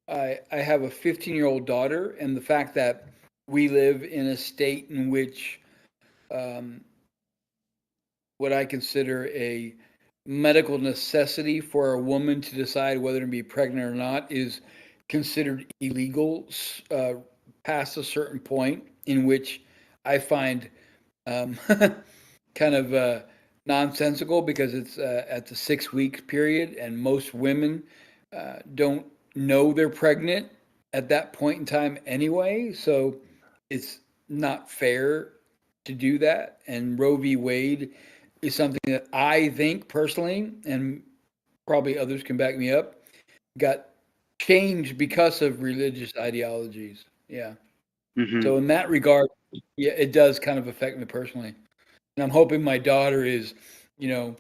I have a 15-year-old daughter, and the fact that we live in a state in which um, what I consider a medical necessity for a woman to decide whether to be pregnant or not is considered illegal past a certain point, in which I find um, kind of nonsensical because it's at the 6 week period, and most women don't know they're pregnant at that point in time anyway. So it's not fair to do that. And Roe v. Wade is something that I think personally, and probably others can back me up, got changed because of religious ideologies. Yeah. Hmm. So in that regard, yeah, it does kind of affect me personally. And I'm hoping my daughter is, you know,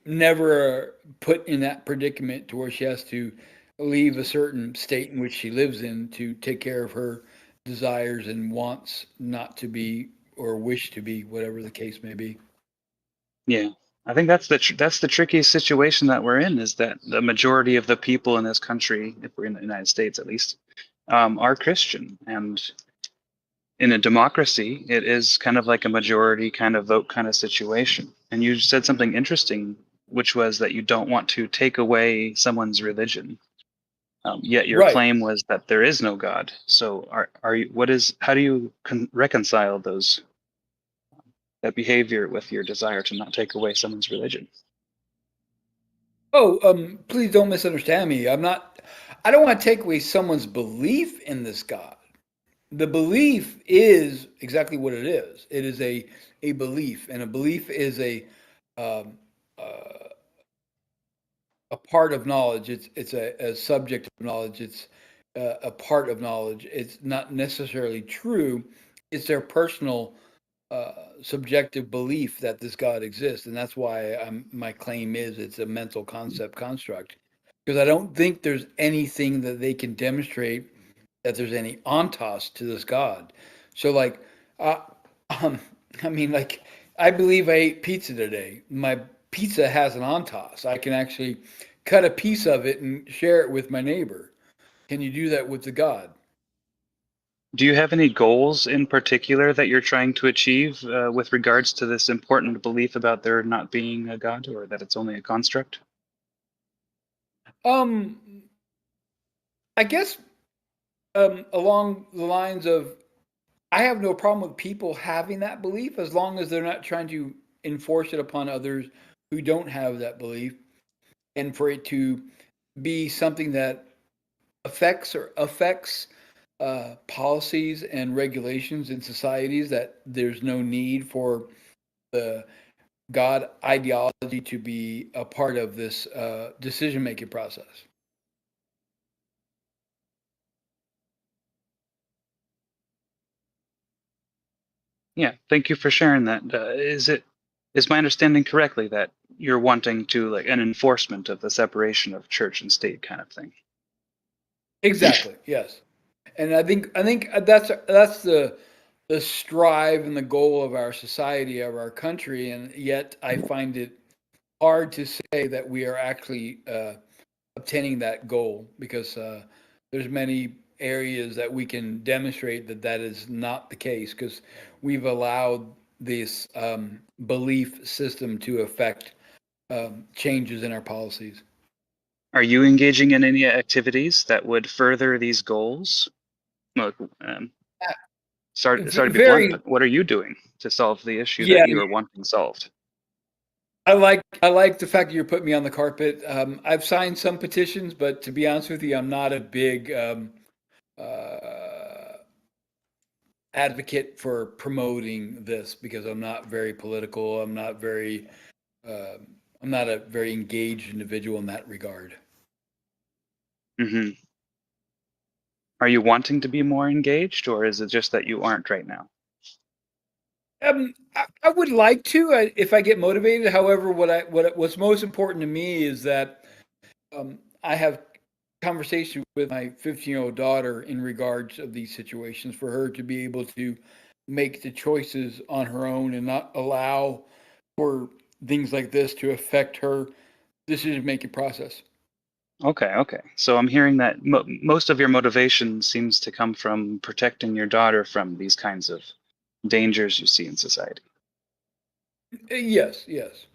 never put in that predicament to where she has to leave a certain state in which she lives in to take care of her desires and wants not to be or wish to be, whatever the case may be. Yeah, I think that's the trickiest situation that we're in, is that the majority of the people in this country, if we're in the United States at least, are Christian, and in a democracy, it is kind of like a majority kind of vote kind of situation. And you said something interesting, which was that you don't want to take away someone's religion. Yet your Right. claim was that there is no God. So are you? What is? How do you reconcile that behavior with your desire to not take away someone's religion? Please don't misunderstand me. I don't want to take away someone's belief in this God. The belief is exactly what it is. It is a belief, and a belief is um, a part of knowledge. It's a subject of knowledge. It's a part of knowledge. It's not necessarily true. It's their personal subjective belief that this God exists, and that's why my claim is it's a mental concept construct. Because I don't think there's anything that they can demonstrate that there's any ontos to this God. So, like, uh, um, I mean, like, I believe I ate pizza today. My pizza has an ontos. I can actually cut a piece of it and share it with my neighbor. Can you do that with the God? Do you have any goals in particular that you're trying to achieve with regards to this important belief about there not being a God or that it's only a construct? Um, I guess along the lines of I have no problem with people having that belief as long as they're not trying to enforce it upon others who don't have that belief, and for it to be something that affects policies and regulations in societies, that there's no need for the God ideology to be a part of this decision making process. Yeah, thank you for sharing that. Is my understanding correctly that you're wanting to like an enforcement of the separation of church and state kind of thing? Exactly. Yes. And I think that's the strive and the goal of our society, of our country, and yet I find it hard to say that we are actually obtaining that goal, because there's many areas that we can demonstrate that that is not the case, because we've allowed this belief system to affect changes in our policies. Are you engaging in any activities that would further these goals? Look, sorry to be blunt, Very, but what are you doing to solve the issue that yeah. you are wanting solved? I like the fact that you're putting me on the carpet. I've signed some petitions, but to be honest with you, I'm not a big uh, advocate for promoting this, because I'm not very political. Uh, I'm not a very engaged individual in that regard. Hmm. Are you wanting to be more engaged, or is it just that you aren't right now? I would like to, if I get motivated. However, what's most important to me is that I have conversation with my 15-year-old daughter in regards of these situations, for her to be able to make the choices on her own and not allow for things like this to affect her decision making process. Okay. So I'm hearing that most of your motivation seems to come from protecting your daughter from these kinds of dangers you see in society. Yes, yes.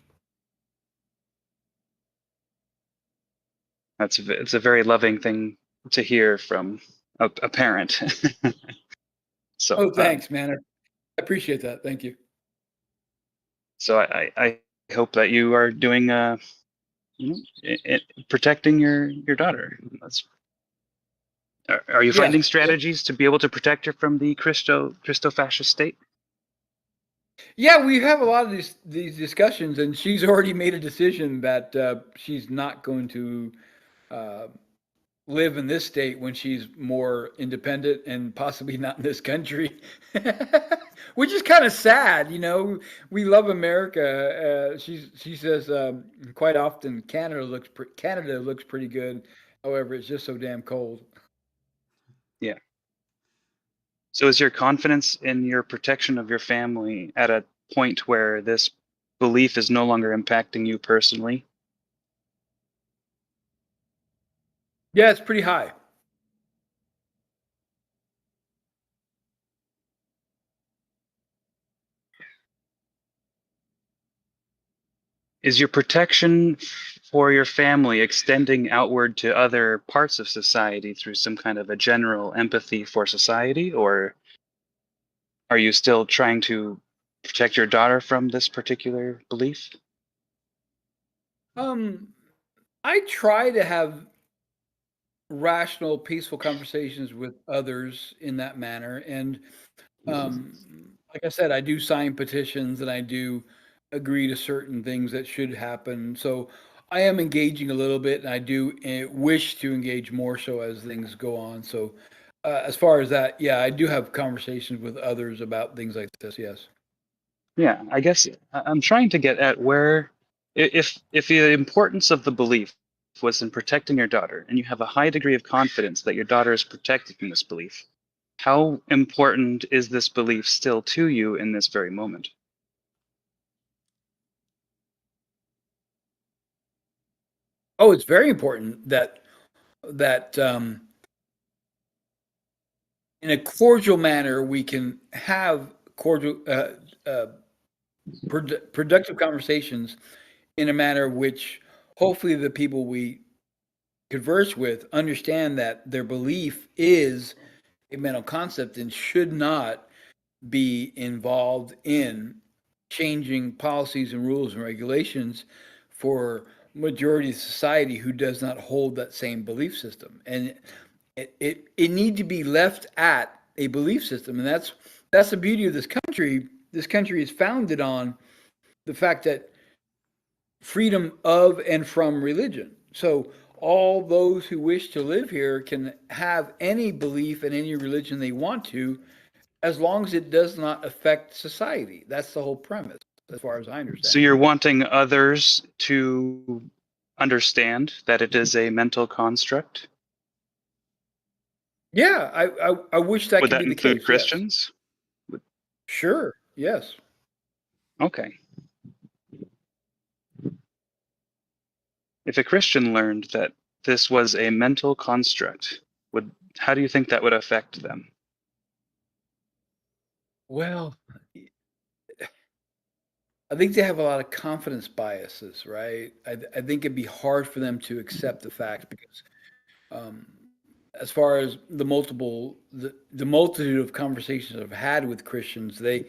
It's a very loving thing to hear from a parent. So, Oh, thanks, man. I appreciate that. Thank you. so I hope that you are doing, you know, protecting your daughter. Are you Yeah. finding strategies to be able to protect her from the Christo-fascist state? Yeah, we have a lot of these discussions, and she's already made a decision that she's not going to uh, live in this state when she's more independent, and possibly not in this country, which is kind of sad. We love America. She says quite often Canada looks pretty good. However, it's just so damn cold. Yeah. So is your confidence in your protection of your family at a point where this belief is no longer impacting you personally? Yeah, it's pretty high. Is your protection for your family extending outward to other parts of society through some kind of a general empathy for society, or are you still trying to protect your daughter from this particular belief? Um, I try to have rational, peaceful conversations with others in that manner. And like I said, I do sign petitions and I do agree to certain things that should happen. So I am engaging a little bit, and I do wish to engage more so as things go on. So as far as that, yeah, I do have conversations with others about things like this. Yes. Yeah, I guess I'm trying to get at where, if the importance of the belief was in protecting your daughter, and you have a high degree of confidence that your daughter is protected from this belief, how important is this belief still to you in this very moment? Oh, it's very important that in a cordial manner we can have cordial, productive conversations in a manner which hopefully the people we converse with understand that their belief is a mental concept and should not be involved in changing policies and rules and regulations for majority of society who does not hold that same belief system. And it need to be left at a belief system. And that's the beauty of this country. This country is founded on the fact that freedom of and from religion. So all those who wish to live here can have any belief in any religion they want to, as long as it does not affect society. That's the whole premise, as far as I understand. So you're wanting others to understand that it is a mental construct? Yeah, I wish that Would could that be the include case. Christians? Yes. Sure. Yes. Okay. If a Christian learned that this was a mental construct, how do you think that would affect them? Well, I think they have a lot of confidence biases, right? I think it'd be hard for them to accept the fact because, um, as far as the multitude of conversations I've had with Christians, they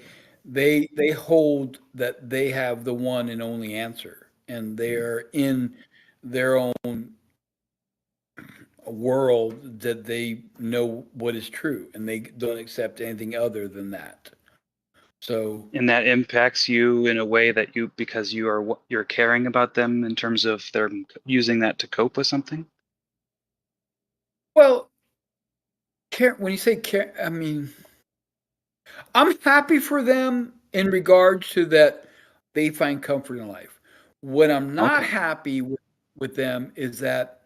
hold that they have the one and only answer, and they're in their own world that they know what is true, and they don't accept anything other than that. So, And that impacts you in a way that because you're caring about them in terms of they're using that to cope with something? well, when you say care, I mean, I'm happy for them in regards to that they find comfort in life. What I'm not Okay. happy with them is that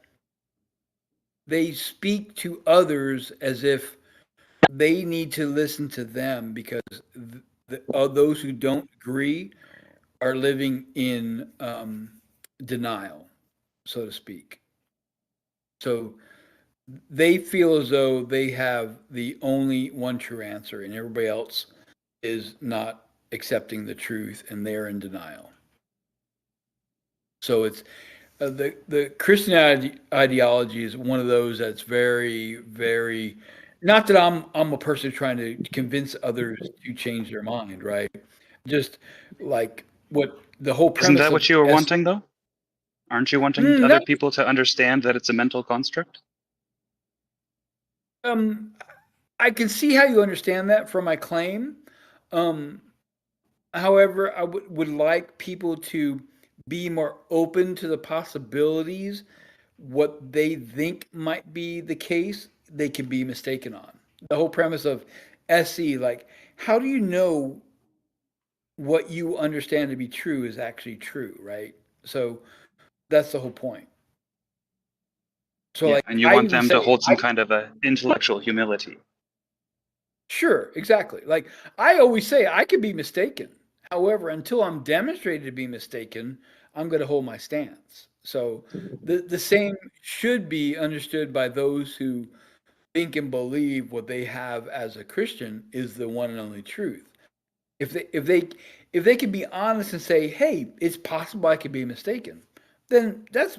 they speak to others as if they need to listen to them because those who don't agree are living in denial, so to speak. So they feel as though they have the only one true answer, and everybody else is not accepting the truth, and they're in denial. So it's the Christian ideology is one of those that's very, very. Not that I'm a person trying to convince others to change their mind, right? Just like what the whole Isn't premise that of what you were wanting, though? Aren't you wanting no, other people to understand that it's a mental construct? um, I can see how you understand that from my claim. Um, However, I would like people to be more open to the possibilities. What they think might be the case, they can be mistaken on. The whole premise of SE, like, how do you know what you understand to be true is actually true, right? So that's the whole point. So, Yeah, like, and you I want even them to say, hold some kind of a intellectual humility. sure, exactly. Like, I always say, I could be mistaken. However, until I'm demonstrated to be mistaken, I'm going to hold my stance. So the same should be understood by those who think and believe what they have as a Christian is the one and only truth. If they can be honest and say, "Hey, it's possible I could be mistaken," then that's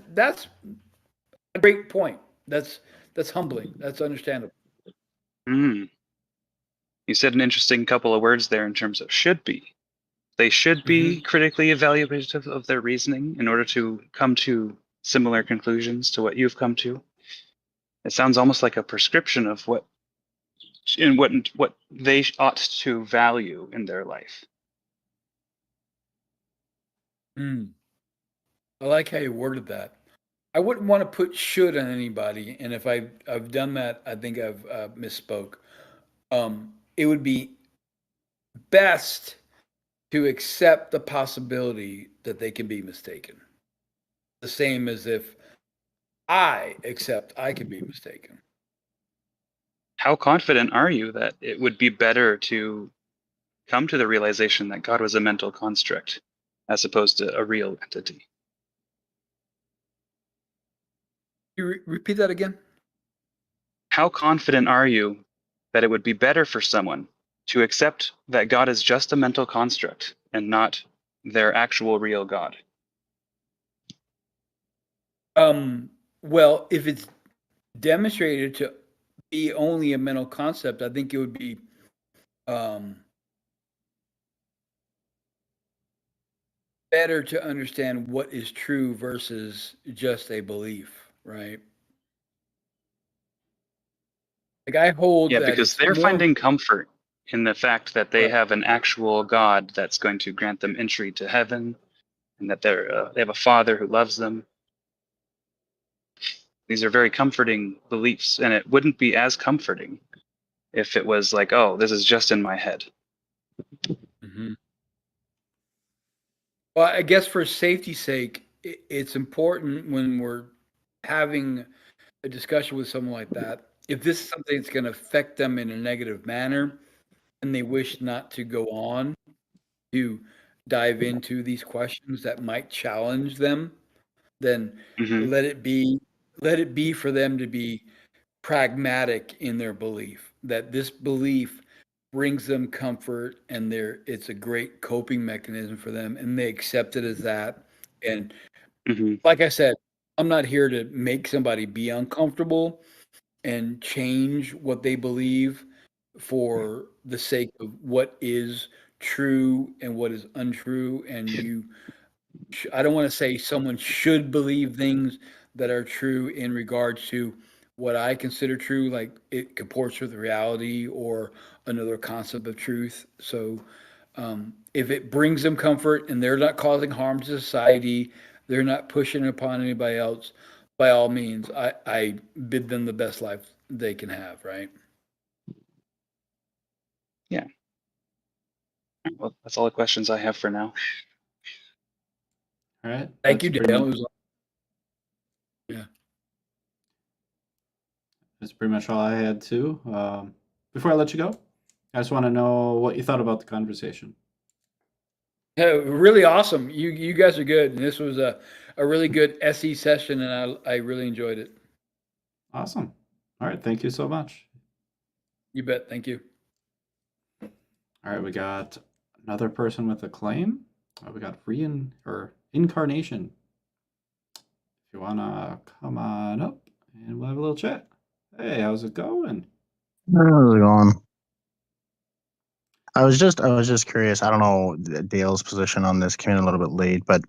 a great point. That's humbling. That's understandable. Mm. You said an interesting couple of words there in terms of should be. They should Hmm. be critically evaluative of their reasoning in order to come to similar conclusions to what you've come to. It sounds almost like a prescription of what they ought to value in their life. I like how you worded that. I wouldn't want to put should on anybody, and if I've done that, I think I've misspoke. It would be best to accept the possibility that they can be mistaken. The same as if I accept I can be mistaken. How confident are you that it would be better to come to the realization that God was a mental construct as opposed to a real entity? You repeat that again? How confident are you that it would be better for someone to accept that God is just a mental construct and not their actual real God? Well, if it's demonstrated to be only a mental concept, I think it would be better to understand what is true versus just a belief, right? Like I hold Yeah, that because it's they're more finding comfort in the fact that they right. have an actual God that's going to grant them entry to heaven, and that they have a Father who loves them. These are very comforting beliefs, and it wouldn't be as comforting if it was like, oh, this is just in my head. Mhm. Well, I guess for safety's sake, it's important when we're having a discussion with someone like that, if this is something that's going to affect them in a negative manner and they wish not to go on to dive into these questions that might challenge them, then Hmm. let it be for them to be pragmatic in their belief, that this belief brings them comfort and it's a great coping mechanism for them and they accept it as that. And Hmm. like I said, I'm not here to make somebody be uncomfortable and change what they believe for the sake of what is true and what is untrue. And I don't want to say someone should believe things that are true in regards to what I consider true, like it comports with reality or another concept of truth. So if it brings them comfort and they're not causing harm to society, they're not pushing it upon anybody else, by all means, I bid them the best life they can have, right? Yeah. Well, that's all the questions I have for now. All right. Thank you, That's pretty Dale. much, Yeah. that's pretty much all I had too. Before I let you go, I just want to know what you thought about the conversation. Yeah, really awesome. You guys are good. And this was a really good SE session and I really enjoyed it. Awesome. All right. Thank you so much. You bet. Thank you. All right. We got another person with a claim. We got incarnation. If you want to come on up and we'll have a little chat. Hey, how's it going? How's it going? I was just curious. I don't know Dale's position on this. Came in a little bit late, but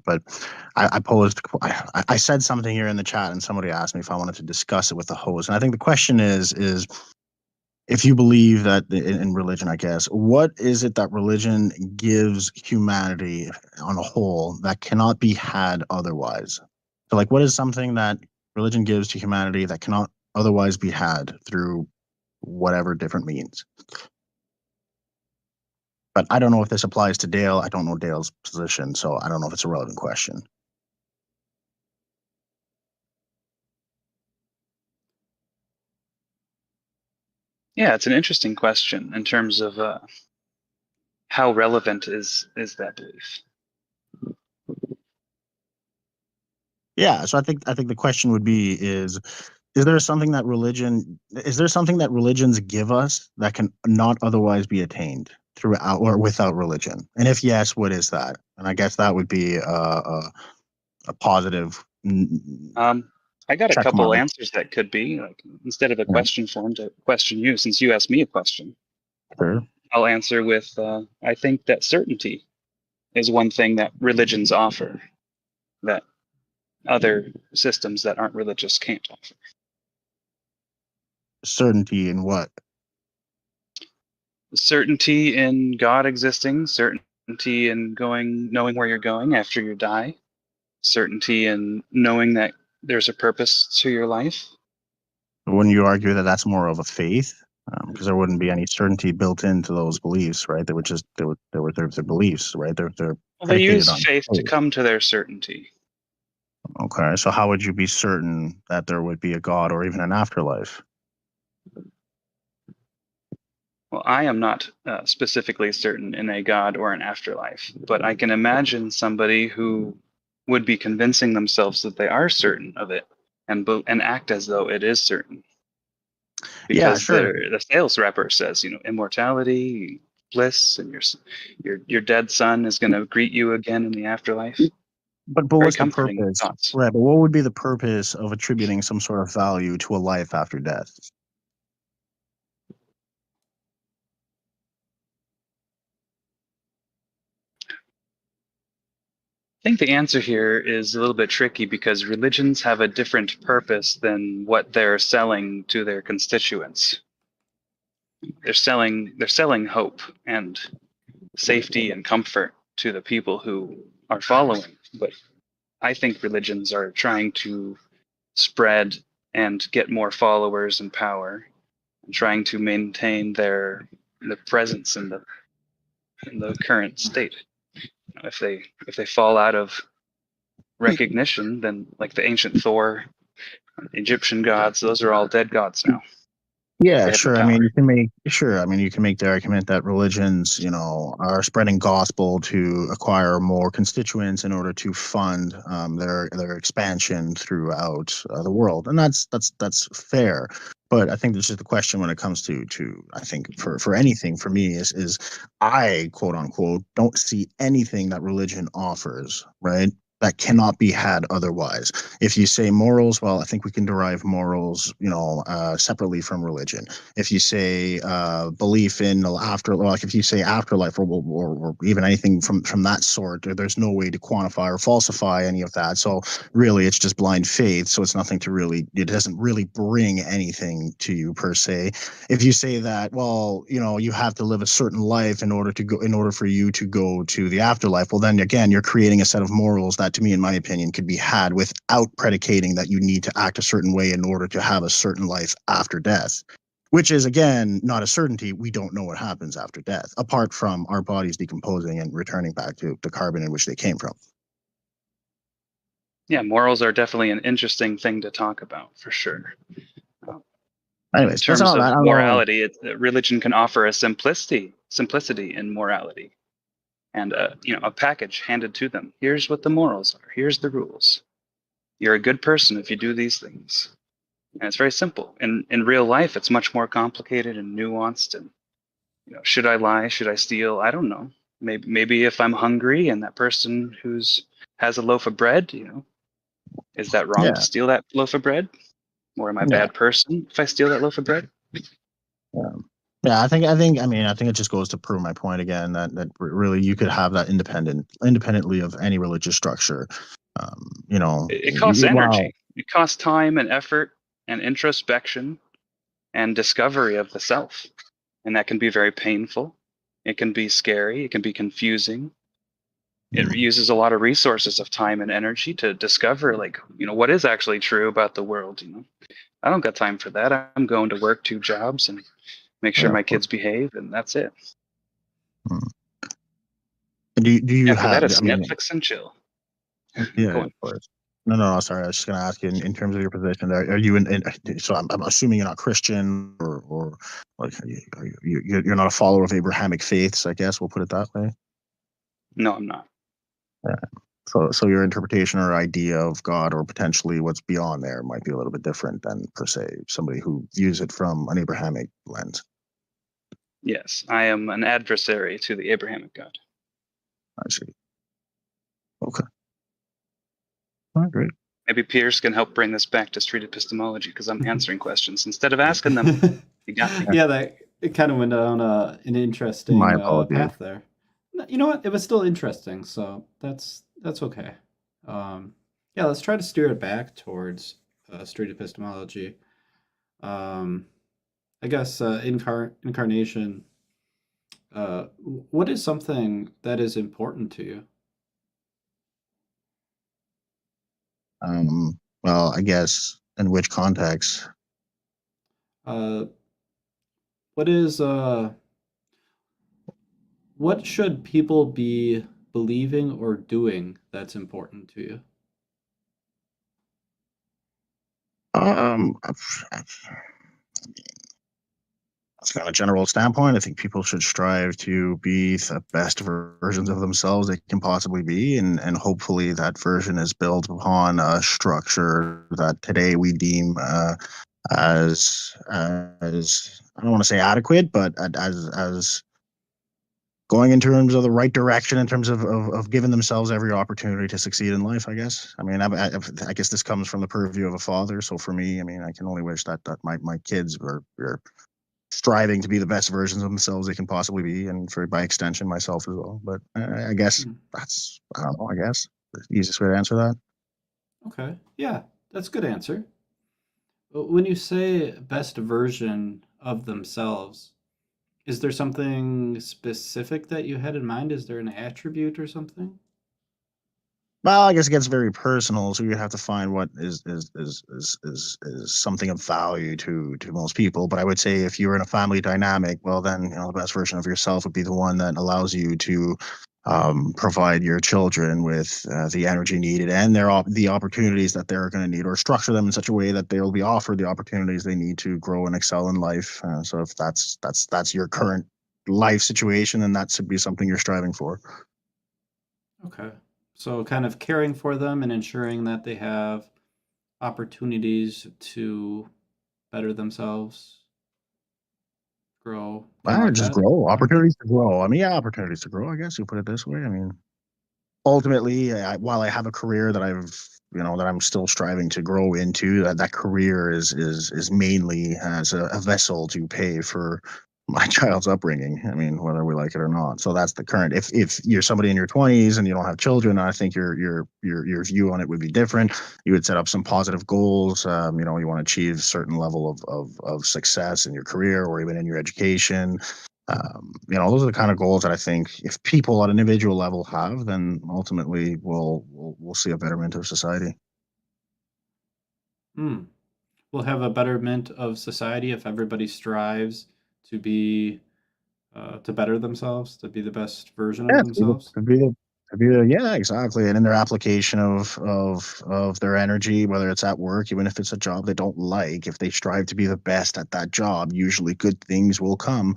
I said something here in the chat, and somebody asked me if I wanted to discuss it with the host. And I think the question is if you believe that in religion, I guess, what is it that religion gives humanity on a whole that cannot be had otherwise? So, like, what is something that religion gives to humanity that cannot otherwise be had through whatever different means? But I don't know if this applies to Dale. I don't know Dale's position, so I don't know if it's a relevant question. Yeah, it's an interesting question in terms of how relevant is that belief. Yeah, so I think the question would be is there something that religions give us that can not otherwise be attained throughout or without religion? And if yes, what is that? And I guess that would be a positive I got a check couple mark. answers that could be like, instead of a Yeah. question form, to question you, since you asked me a question. Sure. I'll answer with I think that certainty is one thing that religions offer, that other systems that aren't religious can't offer. Certainty in what? Certainty in God existing, certainty in knowing where you're going after you die, certainty in knowing that there's a purpose to your life. Wouldn't you argue that that's more of a faith? Because there wouldn't be any certainty built into those beliefs, right? They would just they were their beliefs, right? They're Well, they predicated use on faith to faith. come to their certainty. Okay, so how would you be certain that there would be a God or even an afterlife? Well, I am not specifically certain in a God or an afterlife, but I can imagine somebody who would be convincing themselves that they are certain of it and act as though it is certain. Yeah, Because sure. the sales rapper says, immortality, bliss, and your dead son is going to greet you again in the afterlife. But Very what's the comforting purpose? thoughts. Right, but what would be the purpose of attributing some sort of value to a life after death? I think the answer here is a little bit tricky because religions have a different purpose than what they're selling to their constituents. They're selling hope and safety and comfort to the people who are following. But I think religions are trying to spread and get more followers and power, and trying to maintain the presence in the current state. If they fall out of recognition, then like the ancient Thor, Egyptian gods, those are all dead gods now. Yeah, They have no sure. I power. mean, you can make the argument that religions, are spreading gospel to acquire more constituents in order to fund their expansion throughout the world, and that's fair. But I think this is the question when it comes to I think for anything for me is I quote unquote don't see anything that religion offers, right? That cannot be had otherwise. If you say morals, well, I think we can derive morals, separately from religion. If you say belief in if you say afterlife or even anything from that sort, there's no way to quantify or falsify any of that. So really, it's just blind faith. So it's nothing to really. It doesn't really bring anything to you per se. If you say that, well, you have to live a certain life in order for you to go to the afterlife, well, then again, you're creating a set of morals that, to me, in my opinion, could be had without predicating that you need to act a certain way in order to have a certain life after death, which is, again, not a certainty. We don't know what happens after death, apart from our bodies decomposing and returning back to the carbon in which they came from. Yeah, morals are definitely an interesting thing to talk about, for sure. Anyways, in terms that's all of that. morality, religion can offer a simplicity in morality, and a package handed to them. Here's what the morals are. Here's the rules. You're a good person if you do these things, and it's very simple. In real life, it's much more complicated and nuanced. And should I lie? Should I steal? I don't know. Maybe if I'm hungry and that person has a loaf of bread, is that wrong to steal that loaf of bread? Or am I a bad person if I steal that loaf of bread? Yeah, I think it just goes to prove my point again that really you could have that independently of any religious structure. It costs energy. It costs time and effort and introspection and discovery of the self, and that can be very painful. It can be scary. It can be confusing. It uses a lot of resources of time and energy to discover, what is actually true about the world. I don't got time for that. I'm going to work 2 jobs and make sure my kids behave, and that's it. Do you After have? that, it's Netflix and chill. Yeah, of course. No. Sorry, I was just going to ask you in terms of your position. Are you so I'm assuming you're not Christian or like you're not a follower of Abrahamic faiths. I guess we'll put it that way. No, I'm not. Yeah. So your interpretation or idea of God or potentially what's beyond there might be a little bit different than per se somebody who views it from an Abrahamic lens. Yes, I am an adversary to the Abrahamic God. I see. Okay. All right, great. Maybe Pierce can help bring this back to street epistemology because I'm answering questions instead of asking them. You got me. Yeah, it kind of went down an interesting My apologies. path there. You know what? It was still interesting, so that's okay. Yeah, let's try to steer it back towards street epistemology. Um, I guess incarnation. What is something that is important to you? Well, I guess in which context? Uh, what is what should people be believing or doing that's important to you? Um, That's kind of a general standpoint. I think people should strive to be the best versions of themselves they can possibly be, and hopefully that version is built upon a structure that today we deem as I don't want to say adequate, but as going in terms of the right direction in terms of giving themselves every opportunity to succeed in life. I guess. I mean, I guess this comes from the purview of a father. So for me, I mean, I can only wish that my kids were striving to be the best versions of themselves they can possibly be, and for by extension myself as well. But I guess Hmm, that's I don't know. I guess the easiest way to answer that. okay, yeah, that's a good answer. When you say best version of themselves, is there something specific that you had in mind? Is there an attribute or something? Well, I guess it gets very personal, so you have to find what is something of value to most people. But I would say if you're in a family dynamic, well, then the best version of yourself would be the one that allows you to provide your children with the energy needed and the opportunities that they're going to need, or structure them in such a way that they will be offered the opportunities they need to grow and excel in life. So if that's your current life situation, then that should be something you're striving for. Okay. So kind of caring for them and ensuring that they have opportunities to better themselves, grow, kind of like Just that. grow, opportunities to grow. I mean, yeah, opportunities to grow, I guess you put it this way. I mean, ultimately, while I have a career that that I'm still striving to grow into, that career is mainly as a vessel to pay for my child's upbringing. I mean, whether we like it or not. So that's the current. If you're somebody in your 20s and you don't have children, I think your view on it would be different. You would set up some positive goals. You want to achieve a certain level of success in your career or even in your education. Those are the kind of goals that I think if people at an individual level have, then ultimately we'll see a betterment of society. Hmm. We'll have a betterment of society if everybody strives to be to better themselves, to be the best version of Yeah, themselves. yeah, exactly. And in their application of their energy, whether it's at work, even if it's a job they don't like, if they strive to be the best at that job, usually good things will come.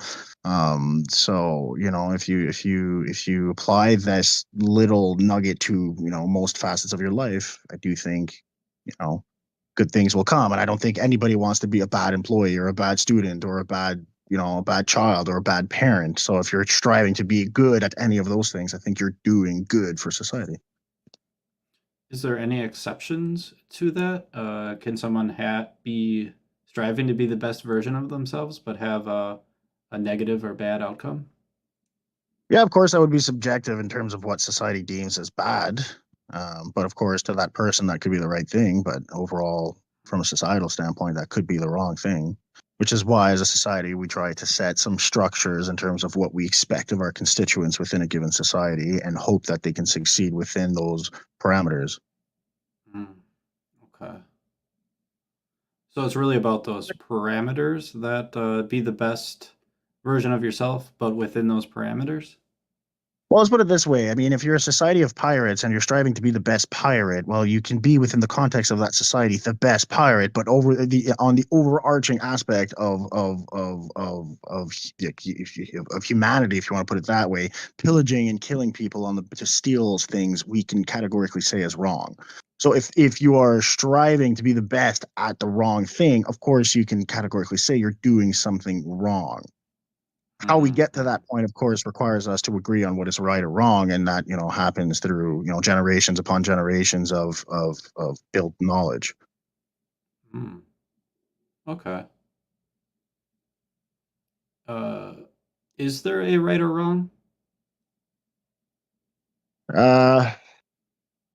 So if you apply this little nugget to most facets of your life, I do think you know good things will come. And I don't think anybody wants to be a bad employee or a bad student or a bad child or a bad parent. So if you're striving to be good at any of those things, I think you're doing good for society. Is there any exceptions to that? Can someone be striving to be the best version of themselves, but have a negative or bad outcome? Yeah, of course, that would be subjective in terms of what society deems as bad. But of course, to that person, that could be the right thing. But overall, from a societal standpoint, that could be the wrong thing. Which is why, as a society, we try to set some structures in terms of what we expect of our constituents within a given society and hope that they can succeed within those parameters. Hmm, okay. So it's really about those parameters that be the best version of yourself, but within those parameters. Well, let's put it this way. I mean, if you're a society of pirates and you're striving to be the best pirate, well, you can be within the context of that society the best pirate, but over the on the overarching aspect of humanity, if you want to put it that way, pillaging and killing people to steal things, we can categorically say is wrong. So if you are striving to be the best at the wrong thing, of course you can categorically say you're doing something wrong. How we get to Mhm. that point, of course, requires us to agree on what is right or wrong, and that happens through generations upon generations of built knowledge. Hmm. Okay. Uh, is there a right or wrong? Uh,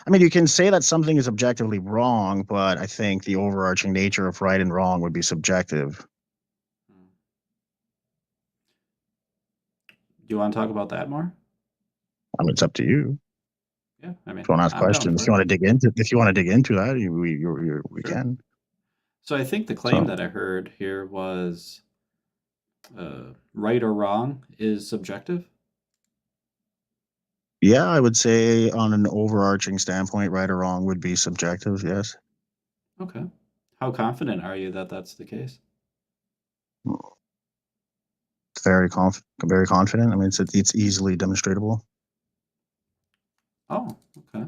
I mean, you can say that something is objectively wrong, but I think the overarching nature of right and wrong would be subjective. Do you want to talk about that more? I mean, it's up to you. Yeah, I mean, If you want to ask I'm down questions, for if you it. want to dig into, if you want to dig into that, we Sure. can. So I think the claim So that I heard here was right or wrong is subjective. yeah, I would say on an overarching standpoint, right or wrong would be subjective. Yes. Okay. How confident are you that that's the case? Very confident. I mean, it's easily demonstrable. Oh, okay.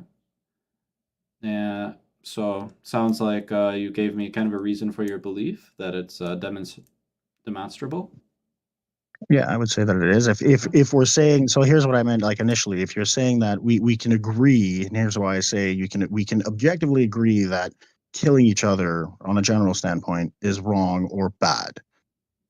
Yeah. So sounds like you gave me kind of a reason for your belief that it's demonstrable. Yeah, I would say that it is. If we're saying, so here's what I meant, like initially, if you're saying that we can agree, and here's why I say we can objectively agree that killing each other on a general standpoint is wrong or bad,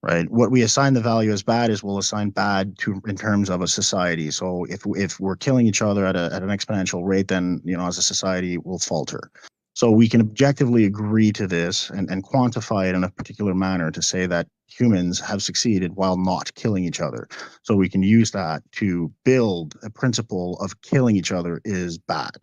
right? What we assign the value as bad is we'll assign bad to in terms of a society. So if we're killing each other at an exponential rate, then as a society we'll falter. So we can objectively agree to this and quantify it in a particular manner to say that humans have succeeded while not killing each other. So we can use that to build a principle of killing each other is bad.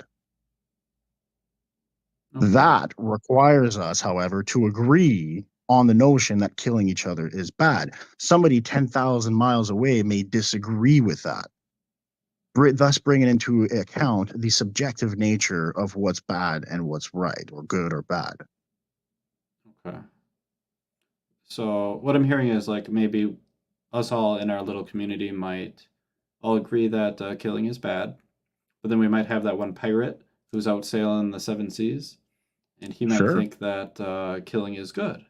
Okay. That requires us, however, to agree on the notion that killing each other is bad. Somebody 10,000 miles away may disagree with that, thus bringing into account the subjective nature of what's bad and what's right or good or bad. Okay. So what I'm hearing is like maybe us all in our little community might all agree that killing is bad, but then we might have that one pirate who's out sailing the seven seas, and he might Sure, think that killing is good. And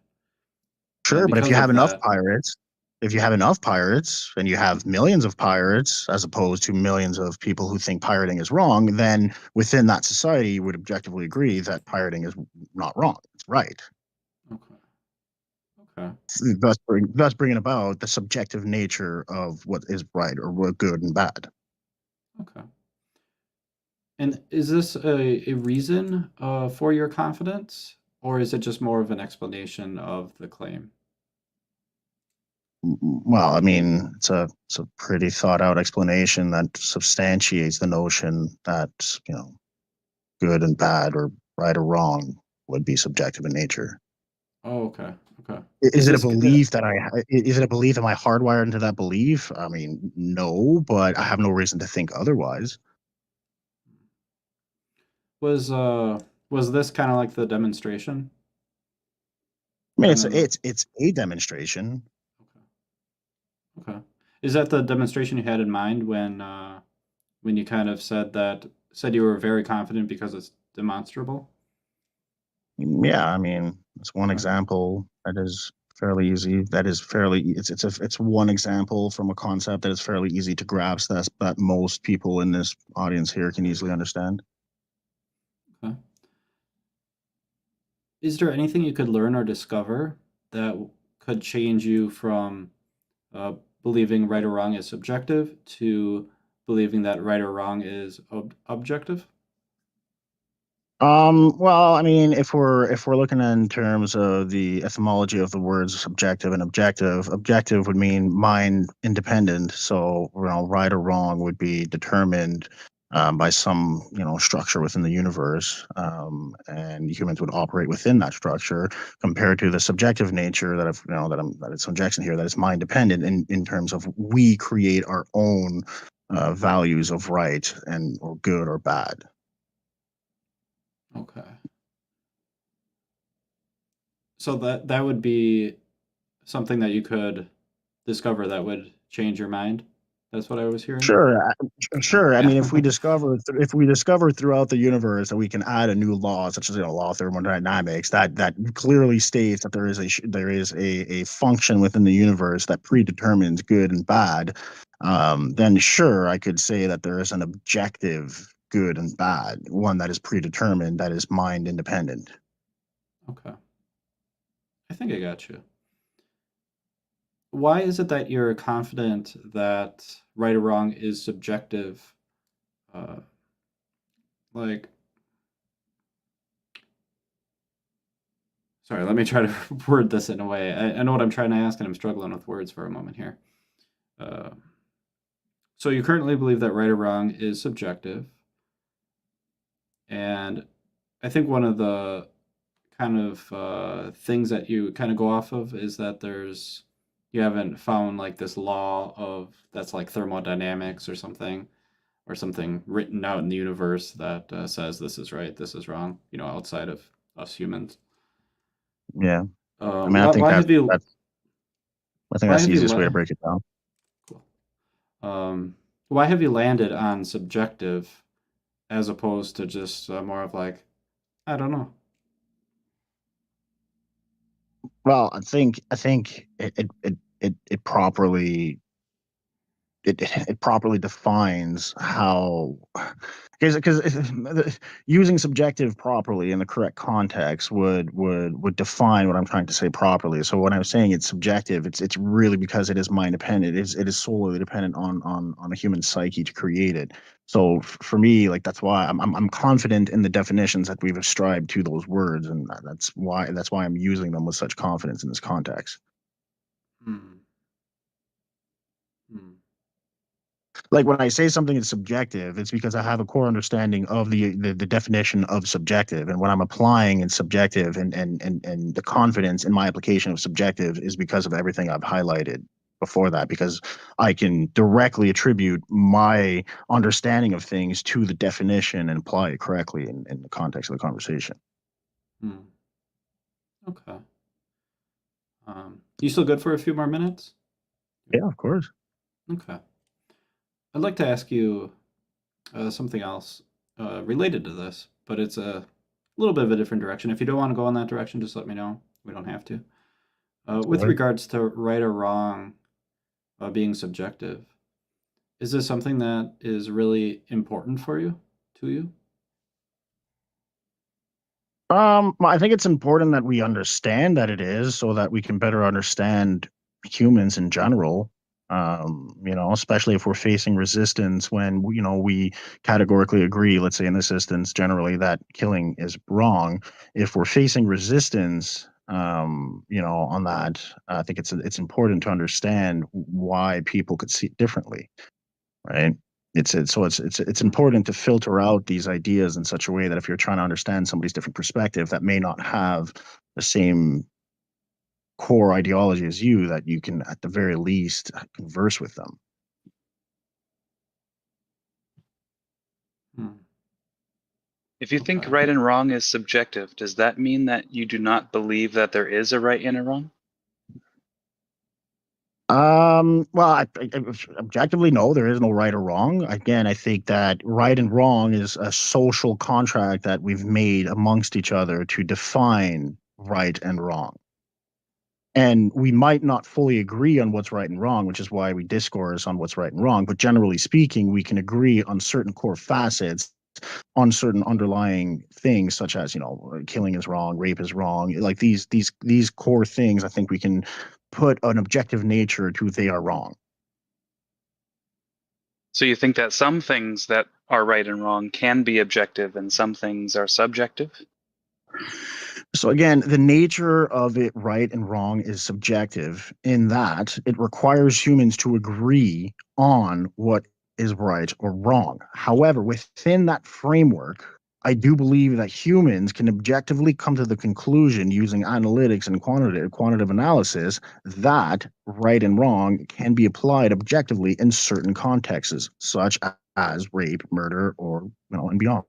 sure, but if you because have of enough that, pirates, if you have enough pirates and you have millions of pirates as opposed to millions of people who think pirating is wrong, then within that society you would objectively agree that pirating is not wrong, it's right. okay, okay, Thus bringing about the subjective nature of what is right or what good and bad. okay. And is this a reason for your confidence, or is it just more of an explanation of the claim? Well, I mean, it's a pretty thought out explanation that substantiates the notion that good and bad or right or wrong would be subjective in nature. Oh, okay, okay. Is Is it a this belief that is it a belief? Am I hardwired into that belief? I mean, no, but I have no reason to think otherwise. was was this kind of like the demonstration? I mean, Kind it's of. it's a demonstration. Okay. Okay. Is that the demonstration you had in mind when you kind of said you were very confident because it's demonstrable? Yeah, I mean, it's one Okay. example that is fairly easy. That is fairly it's one example from a concept that is fairly easy to grasp that most people in this audience here can easily understand. Okay. Is there anything you could learn or discover that could change you from uh, believing right or wrong is subjective to believing that right or wrong is objective? Well, I mean, if we're looking in terms of the etymology of the words subjective and objective, objective would mean mind independent. So, right or wrong would be determined by some structure within the universe, and humans would operate within that structure. Compared to the subjective nature that I've, that it's objection here, that it's mind dependent in terms of we create our own values of right and or good or bad. Okay. So that would be something that you could discover that would change your mind. That's what I was hearing. Sure, sure. I Yeah. mean, if we discover throughout the universe that we can add a new law, such as law of thermodynamics, that clearly states that there is a function within the universe that predetermines good and bad, then sure, I could say that there is an objective good and bad, one that is predetermined, that is mind independent. Okay. I think I got you. Why is it that you're confident that right or wrong is subjective? Uh, like, Sorry, let me try to word this in a way. I know what I'm trying to ask, and I'm struggling with words for a moment here. Uh, so you currently believe that right or wrong is subjective, and I think one of the kind of things that you kind of go off of is that you haven't found like this law of that's like thermodynamics or something written out in the universe that says this is right, this is wrong, outside of us humans. Yeah. I mean, I think Why have you I think why that's have the you easiest way to la- break it down. cool. Why have you landed on subjective as opposed to just more of like, I don't know. Well, I think it properly it properly defines how, because using subjective properly in the correct context would define what I'm trying to say properly. So when I'm saying it's subjective, it's really because it is mind dependent. It is solely dependent on a human psyche to create it. So for me, like that's why I'm confident in the definitions that we've ascribed to those words, and that's why I'm using them with such confidence in this context. Hmm. Hmm. Like when I say something is subjective, it's because I have a core understanding of the definition of subjective, and what I'm applying in subjective and the confidence in my application of subjective is because of everything I've highlighted before that, because I can directly attribute my understanding of things to the definition and apply it correctly in the context of the conversation. Hmm. Okay. You still good for a few more minutes? Yeah, of course. Okay. I'd like to ask you something else related to this, but it's a little bit of a different direction. If you don't want to go in that direction, just let me know. We don't have to. With Sure. regards to right or wrong being subjective, is this something that is really important for you, to you? Well, I think it's important that we understand that it is, so that we can better understand humans in general. Especially if we're facing resistance when we categorically agree, let's say in this instance, generally that killing is wrong. If we're facing resistance, on that, I think it's important to understand why people could see it differently, right? It's Hmm. important to filter out these ideas in such a way that if you're trying to understand somebody's different perspective that may not have the same core ideology as you, that you can at the very least converse with them. Hmm. If you think Okay. right and wrong is subjective, does that mean that you do not believe that there is a right and a wrong? Well, objectively, no, there is no right or wrong. Again, I think that right and wrong is a social contract that we've made amongst each other to define right and wrong. And we might not fully agree on what's right and wrong, which is why we discourse on what's right and wrong. But generally speaking, we can agree on certain core facets, on certain underlying things, such as killing is wrong, rape is wrong. Like these core things, I think we can put an objective nature to they are wrong. So you think that some things that are right and wrong can be objective and some things are subjective? So again, the nature of it right and wrong is subjective in that it requires humans to agree on what is right or wrong. However, within that framework, I do believe that humans can objectively come to the conclusion using analytics and quantitative analysis that right and wrong can be applied objectively in certain contexts, such as rape, murder, or and beyond.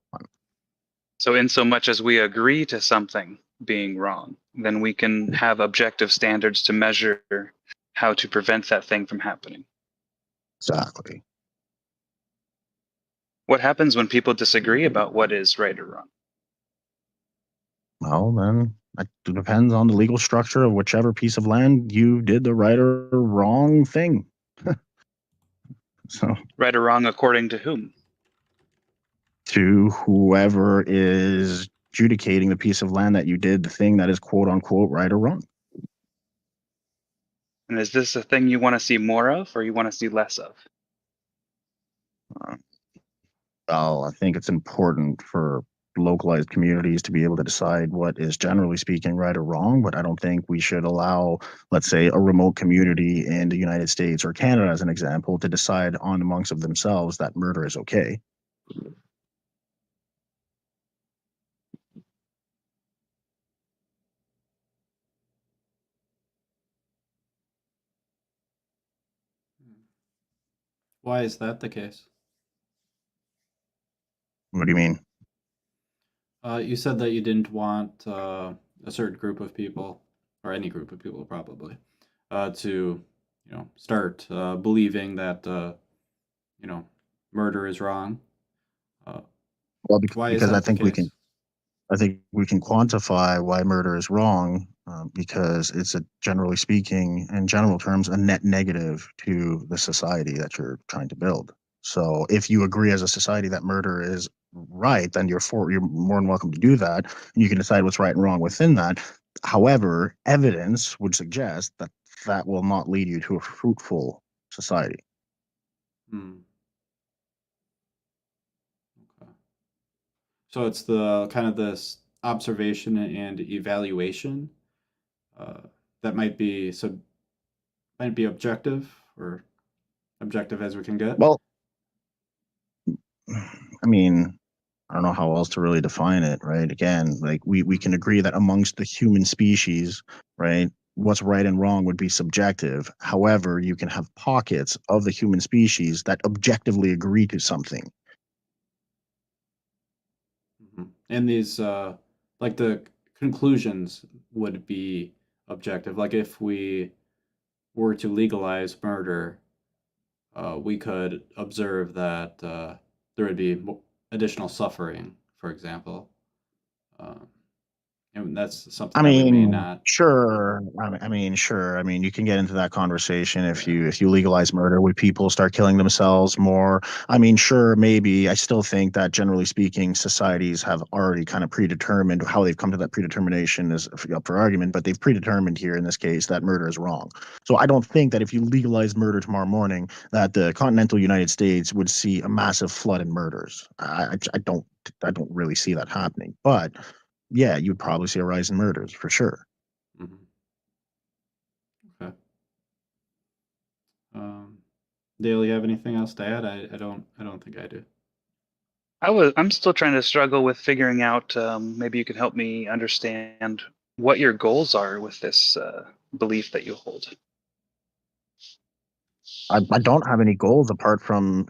So in so much as we agree to something being wrong, then we can have objective standards to measure how to prevent that thing from happening. Exactly. What happens when people disagree about what is right or wrong? Well, then it depends on the legal structure of whichever piece of land you did the right or wrong thing. So, Right or wrong according to whom? to whoever is adjudicating the piece of land that you did the thing that is quote unquote right or wrong. And is this a thing you want to see more of or you want to see less of? Well, I think it's important for localized communities to be able to decide what is, generally speaking, right or wrong. But I don't think we should allow, let's say, a remote community in the United States or Canada, as an example, to decide on amongst of themselves that murder is okay. Why is that the case? What do you mean? You said that you didn't want a certain group of people, or any group of people probably, to, start believing that, murder is wrong. Well, Why is because that the case? I think we can quantify why murder is wrong, because it's, generally speaking, in general terms, a net negative to the society that you're trying to build. So if you agree as a society that murder is right, then you're more than welcome to do that, and you can decide what's right and wrong within that. However, evidence would suggest that that will not lead you to a fruitful society. Hmm. Okay. So it's the kind of this observation and evaluation that might be objective, or objective as we can get. Well, I mean, I don't know how else to really define it, right? Again, like we can agree that amongst the human species, right, what's right and wrong would be subjective. However, you can have pockets of the human species that objectively agree to something. And these, like the conclusions would be objective. Like if we were to legalize murder, we could observe that there would be additional suffering, for example. And that's something I that we may mean, not. sure. Sure. I mean, you can get into that conversation if you legalize murder. Would people start killing themselves more? I mean, sure, maybe. I still think that, generally speaking, societies have already kind of predetermined. How they've come to that predetermination is up for argument, but they've predetermined here in this case that murder is wrong. So I don't think that if you legalize murder tomorrow morning, that the continental United States would see a massive flood in murders. I don't really see that happening, but yeah, you'd probably see a rise in murders for sure. Mhm. Okay. Dale, you have anything else to add? I don't think I do. I'm still trying to struggle with figuring out. Maybe you could help me understand what your goals are with this belief that you hold. I don't have any goals apart from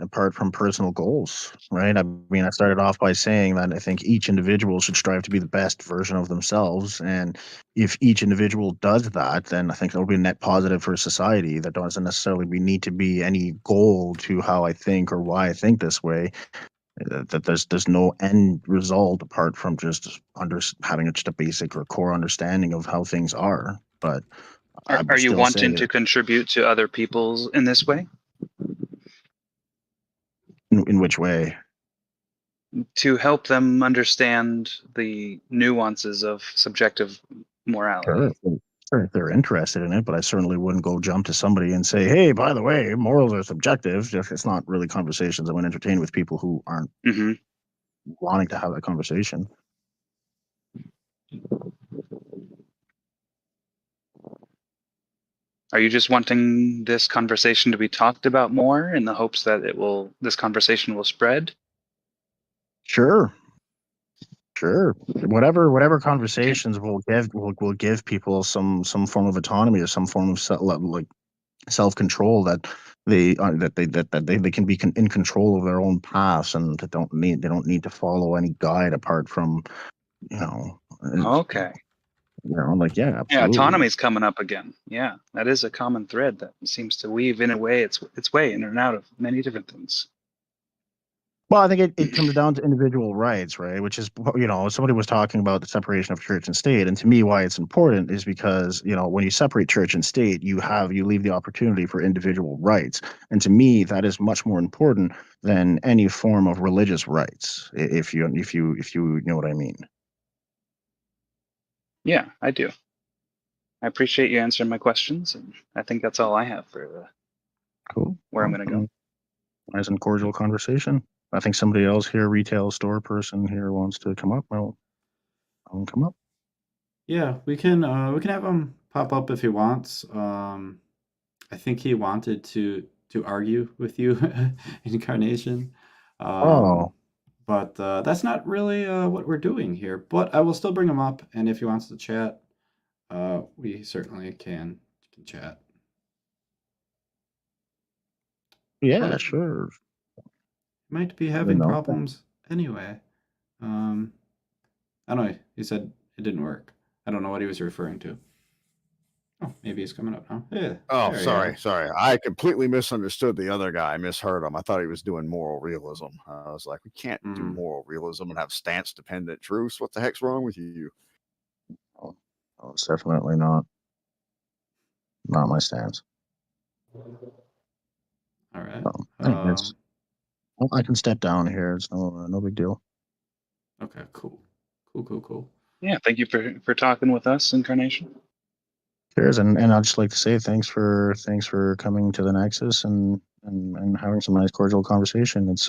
personal goals, right? I mean, I started off by saying that I think each individual should strive to be the best version of themselves, and if each individual does that, then I think it'll be a net positive for society. That doesn't necessarily need to be any goal to how I think or why I think this way. That there's no end result apart from just having just a basic or core understanding of how things are. But I Are would you still say wanting to contribute to other people's in this way? in which way? To help them understand the nuances of subjective morality. Sure, if they're interested in it, but I certainly wouldn't go jump to somebody and say, "Hey, by the way, morals are subjective." It's not really conversations I would entertain with people who aren't Mm-hmm. wanting to have that conversation. Are you just wanting this conversation to be talked about more in the hopes that this conversation will spread? Sure. Whatever conversations will give people some form of autonomy or some form of self control, that they can be in control of their own paths, and they don't need to follow any guide apart from you know Okay. like, yeah, Yeah, absolutely. autonomy is coming up again. Yeah, that is a common thread that seems to weave in a way its way in and out of many different things. Well, I think it comes down to individual rights, right? Which is, somebody was talking about the separation of church and state. And to me, why it's important is because, when you separate church and state, you leave the opportunity for individual rights. And to me, that is much more important than any form of religious rights, if you know what I mean. Yeah, I do. I appreciate you answering my questions, and I think that's all I have for Cool. where I'm going to go. Nice and cordial conversation. I think somebody else here, retail store person here, wants to come up. Well, I'll come up. Yeah, we can have him pop up if he wants. I think he wanted to argue with you, Incarnation. Oh, But that's not really what we're doing here. But I will still bring him up, and if he wants to chat, we certainly can chat. yeah, But sure. might be You having know. problems anyway. I don't know. He said it didn't work. I don't know what he was referring to. Oh, maybe he's coming up now. Yeah. Oh, there you sorry, are. sorry. I completely misunderstood the other guy. I misheard him. I thought he was doing moral realism. I was like, we can't do Mm. moral realism and have stance-dependent truths. What the heck's wrong with you? Oh, it's definitely not my stance. All right. Anyways, well, I can step down here. It's no big deal. Okay. Cool. Yeah, thank you for talking with us, Incarnation. Cheers, and I'd just like to say thanks for coming to the Nexus and having some nice cordial conversation. It's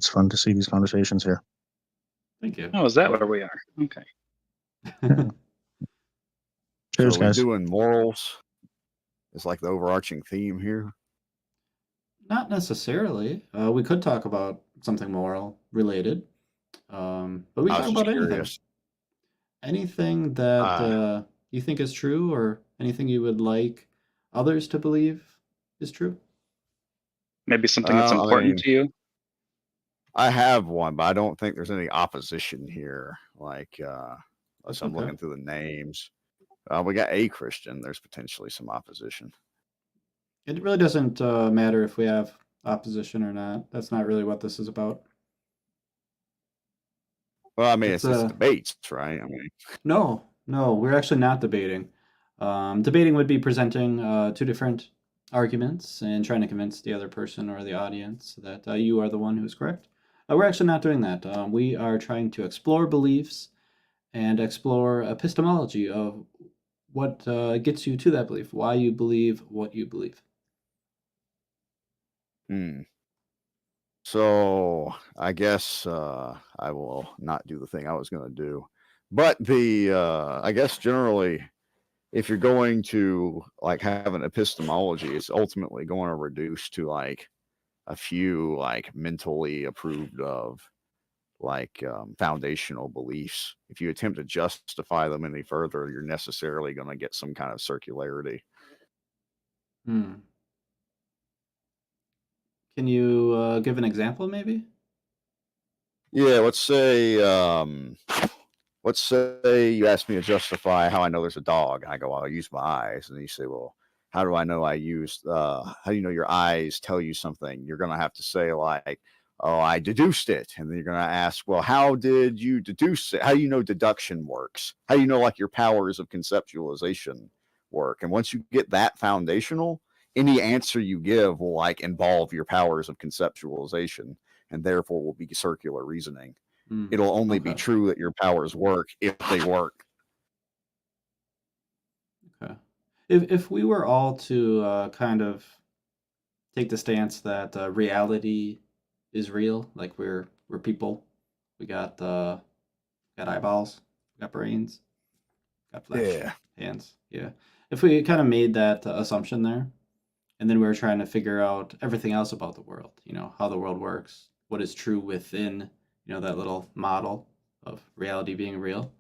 fun to see these conversations here. Thank you. Oh, is that where we are? Okay. Cheers, So we're guys. doing morals. It's like the overarching theme here. Not necessarily. We could talk about something moral related, but we I talk was about just anything. curious. Anything that you think is true, or anything you would like others to believe is true. Maybe something that's I important mean, to you. I have one, but I don't think there's any opposition here. Like, unless That's I'm okay. looking through the names. We got a Christian. There's potentially some opposition. It really doesn't matter if we have opposition or not. That's not really what this is about. Well, I mean, It's it's debates, right? I mean, no, we're actually not debating. Debating would be presenting two different arguments and trying to convince the other person or the audience that you are the one who's correct. We're actually not doing that. We are trying to explore beliefs and explore epistemology of what gets you to that belief, why you believe what you believe. So I guess I will not do the thing I was going to do. But I guess generally, if you're going to like have an epistemology, it's ultimately going to reduce to like a few like mentally approved of like foundational beliefs. If you attempt to justify them any further, you're necessarily going to get some kind of circularity. Can you give an example, maybe? Yeah, let's say you ask me to justify how I know there's a dog, and I go, well, I'll use my eyes, and you say, well, how do I know I used? How do you know your eyes tell you something? You're gonna have to say like, oh, I deduced it, and then you're gonna ask, well, how did you deduce it? How do you know deduction works? How do you know like your powers of conceptualization work? And once you get that foundational, any answer you give will like involve your powers of conceptualization, and therefore will be circular reasoning. It'll only be Okay. true that your powers work if they work. Okay. If we were all to kind of take the stance that reality is real, like we're people, we got eyeballs, we got brains, got flesh, Yeah. hands. Yeah. If we kind of made that assumption there, and then we were trying to figure out everything else about the world, how the world works, what is true within, that little model of reality being real.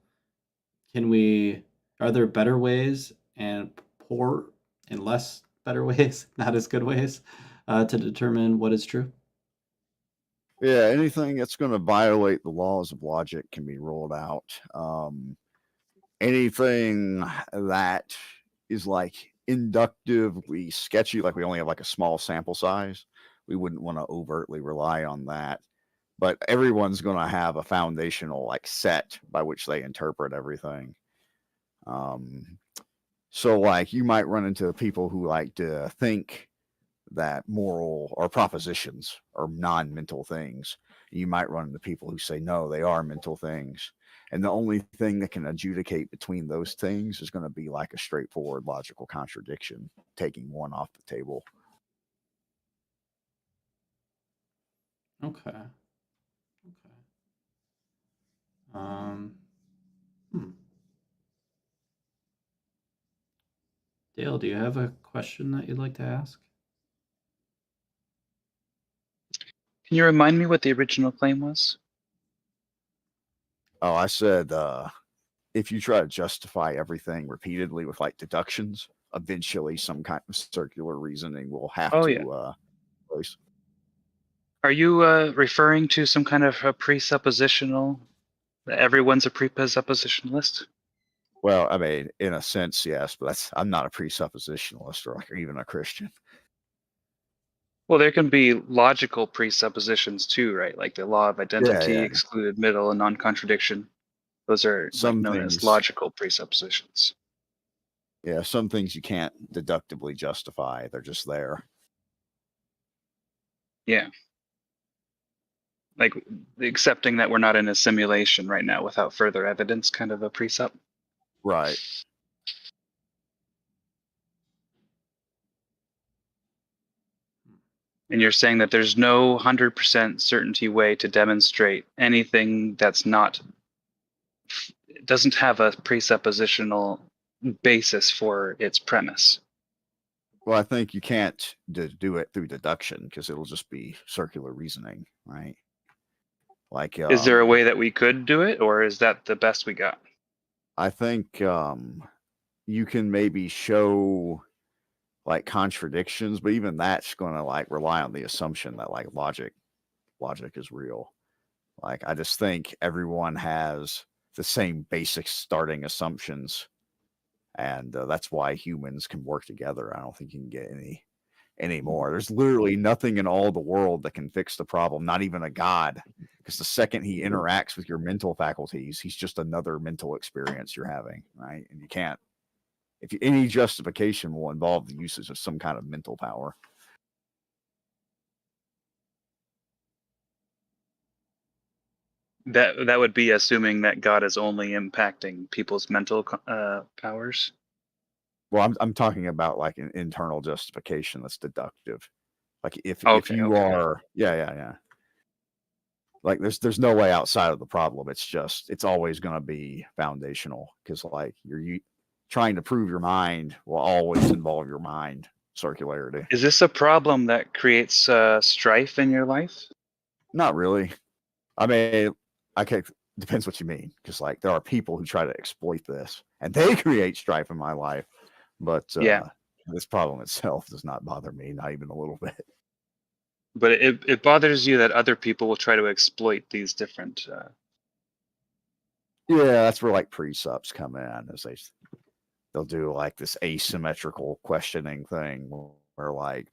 Are there better ways and poor and less better ways, not as good ways, to determine what is true? Yeah, anything that's going to violate the laws of logic can be ruled out. Anything that is like inductively sketchy, like we only have like a small sample size, we wouldn't want to overtly rely on that. But everyone's going to have a foundational like set by which they interpret everything. So like you might run into people who like to think that moral or propositions are non-mental things. You might run into people who say, no, they are mental things. And the only thing that can adjudicate between those things is going to be like a straightforward logical contradiction, taking one off the table. Okay. Okay. Um, hmm. Dale, do you have a question that you'd like to ask? Can you remind me what the original claim was? Oh, I said if you try to justify everything repeatedly with like deductions, eventually some kind of circular reasoning will have Oh, to yeah. place. Are you referring to some kind of a presuppositional? That everyone's a presuppositionalist? Well, I mean, in a sense, yes, but I'm not a presuppositionalist or like even a Christian. Well, there can be logical presuppositions too, right? Like the law of identity, Yeah. excluded middle, and non-contradiction. Those are like Some known as things, logical presuppositions. yeah, some things you can't deductively justify. They're just there. Yeah. Like accepting that we're not in a simulation right now without further evidence, kind of a presup. Right. And you're saying that there's no 100% certainty way to demonstrate anything that's not, it doesn't have a presuppositional basis for its premise. Well, I think you can't do it through deduction because it'll just be circular reasoning, right? Like, Is there a way that we could do it, or is that the best we got? I think you can maybe show like contradictions, but even that's going to like rely on the assumption that like logic is real. Like, I just think everyone has the same basic starting assumptions, and that's why humans can work together. I don't think you can get any more. There's literally nothing in all the world that can fix the problem, not even a god, because the second he interacts with your mental faculties, he's just another mental experience you're having, right? And you can't, any justification will involve the usage of some kind of mental power. That would be assuming that God is only impacting people's mental powers. Well, I'm talking about like an internal justification that's deductive. Like if you Okay. are, yeah. Like there's no way outside of the problem. It's always going to be foundational because like you're trying to prove your mind will always involve your mind circularity. Is this a problem that creates strife in your life? Not really. I mean, depends what you mean, because like there are people who try to exploit this and they create strife in my life, but Yeah. this problem itself does not bother me, not even a little bit. But it bothers you that other people will try to exploit these different. Yeah, that's where like presups come in, as they'll do like this asymmetrical questioning thing where like,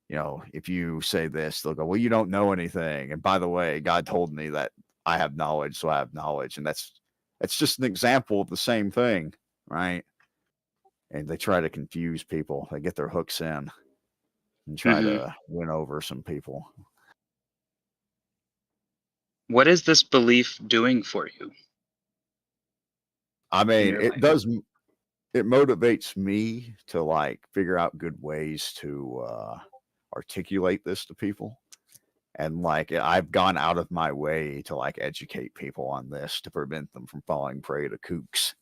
you know, if you say this, they'll go, well, you don't know anything. And by the way, God told me that I have knowledge, so I have knowledge. And that's just an example of the same thing, right? And they try to confuse people. They get their hooks in and try to win over some people. What is this belief doing for you? I mean, your it life? does. It motivates me to like figure out good ways to articulate this to people. And like I've gone out of my way to like educate people on this to prevent them from falling prey to kooks.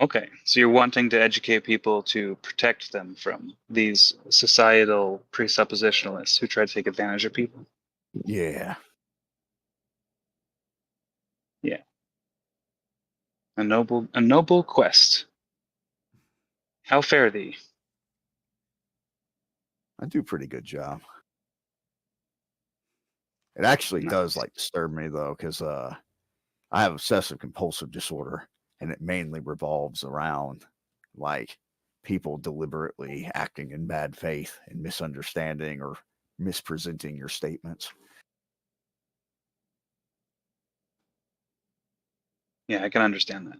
Okay, so you're wanting to educate people to protect them from these societal presuppositionalists who try to take advantage of people. Yeah. Yeah. A noble quest. How fare thee? I do a pretty good job. It actually does Nice. like disturb me though, because I have obsessive compulsive disorder, and it mainly revolves around like people deliberately acting in bad faith and misunderstanding or mispresenting your statements. Yeah, I can understand that.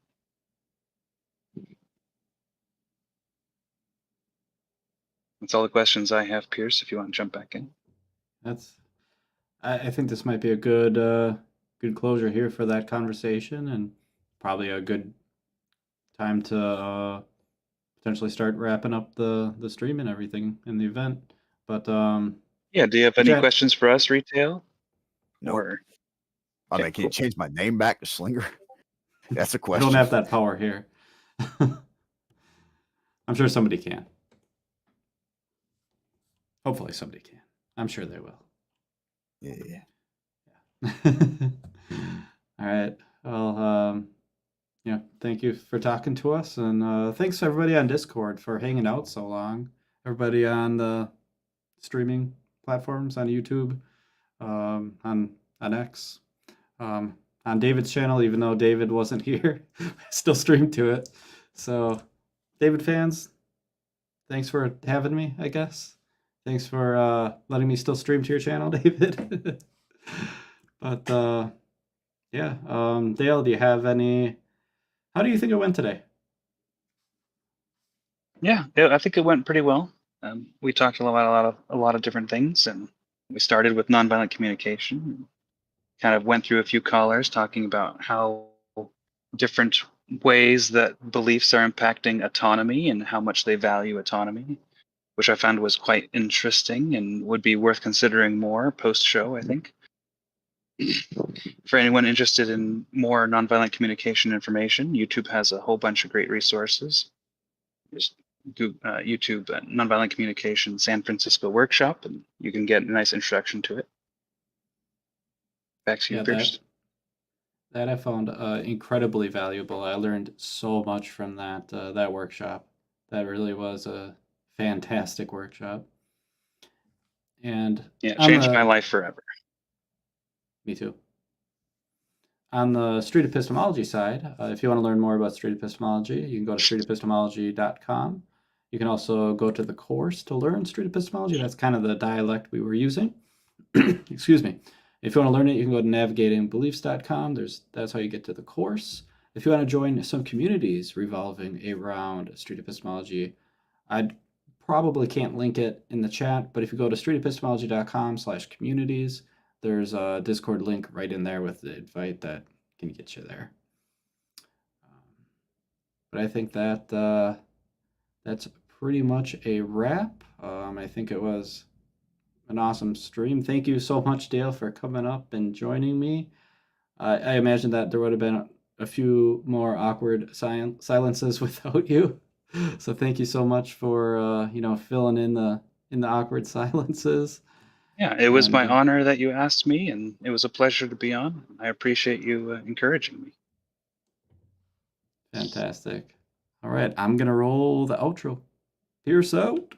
That's all the questions I have, Pierce, if you want to jump back in. I think this might be a good closure here for that conversation, and probably a good time to potentially start wrapping up the stream and everything in the event. But Yeah. Do you have any Chad? questions for us, retail? Nope. Or I okay, mean, can you cool. change my name back to Slinger? That's a I question. don't have that power here. I'm sure somebody can. Hopefully somebody can. I'm sure they will. Yeah. All right. Well, yeah, thank you for talking to us. And thanks to everybody on Discord for hanging out so long. Everybody on the streaming platforms, on YouTube, on X, on David's channel, even though David wasn't here, still streamed to it. So, David fans, thanks for having me, I guess. Thanks for letting me still stream to your channel, David. But yeah, Dale, do you have any? How do you think it went today? Yeah, I think it went pretty well. We talked about a lot of different things, and we started with nonviolent communication. Kind of went through a few callers talking about how different ways that beliefs are impacting autonomy and how much they value autonomy, which I found was quite interesting and would be worth considering more post-show, I think. For anyone interested in more nonviolent communication information, YouTube has a whole bunch of great resources. Just YouTube Nonviolent Communication San Francisco Workshop, and you can get a nice introduction to it. Back to you, Yeah, Pierce. that I found incredibly valuable. I learned so much from that workshop. That really was a fantastic workshop. And Yeah, it on changed my the life forever. me too. On the street epistemology side, if you want to learn more about street epistemology, you can go to streetepistemology.com. You can also go to the course to learn street epistemology. That's kind of the dialect we were using. Excuse me. If you want to learn it, you can go to navigatingbeliefs.com. That's how you get to the course. If you want to join some communities revolving around street epistemology, I probably can't link it in the chat, but if you go to streetepistemology.com/communities, there's a Discord link right in there with the invite that can get you there. But I think that's pretty much a wrap. I think it was an awesome stream. Thank you so much, Dale, for coming up and joining me. I imagine that there would have been a few more awkward silences without you. So thank you so much for filling in the awkward silences. Yeah, it was my And honor that you asked me, and it was a pleasure to be on. I appreciate you encouraging me. fantastic. All right, I'm gonna roll the outro. Peace out.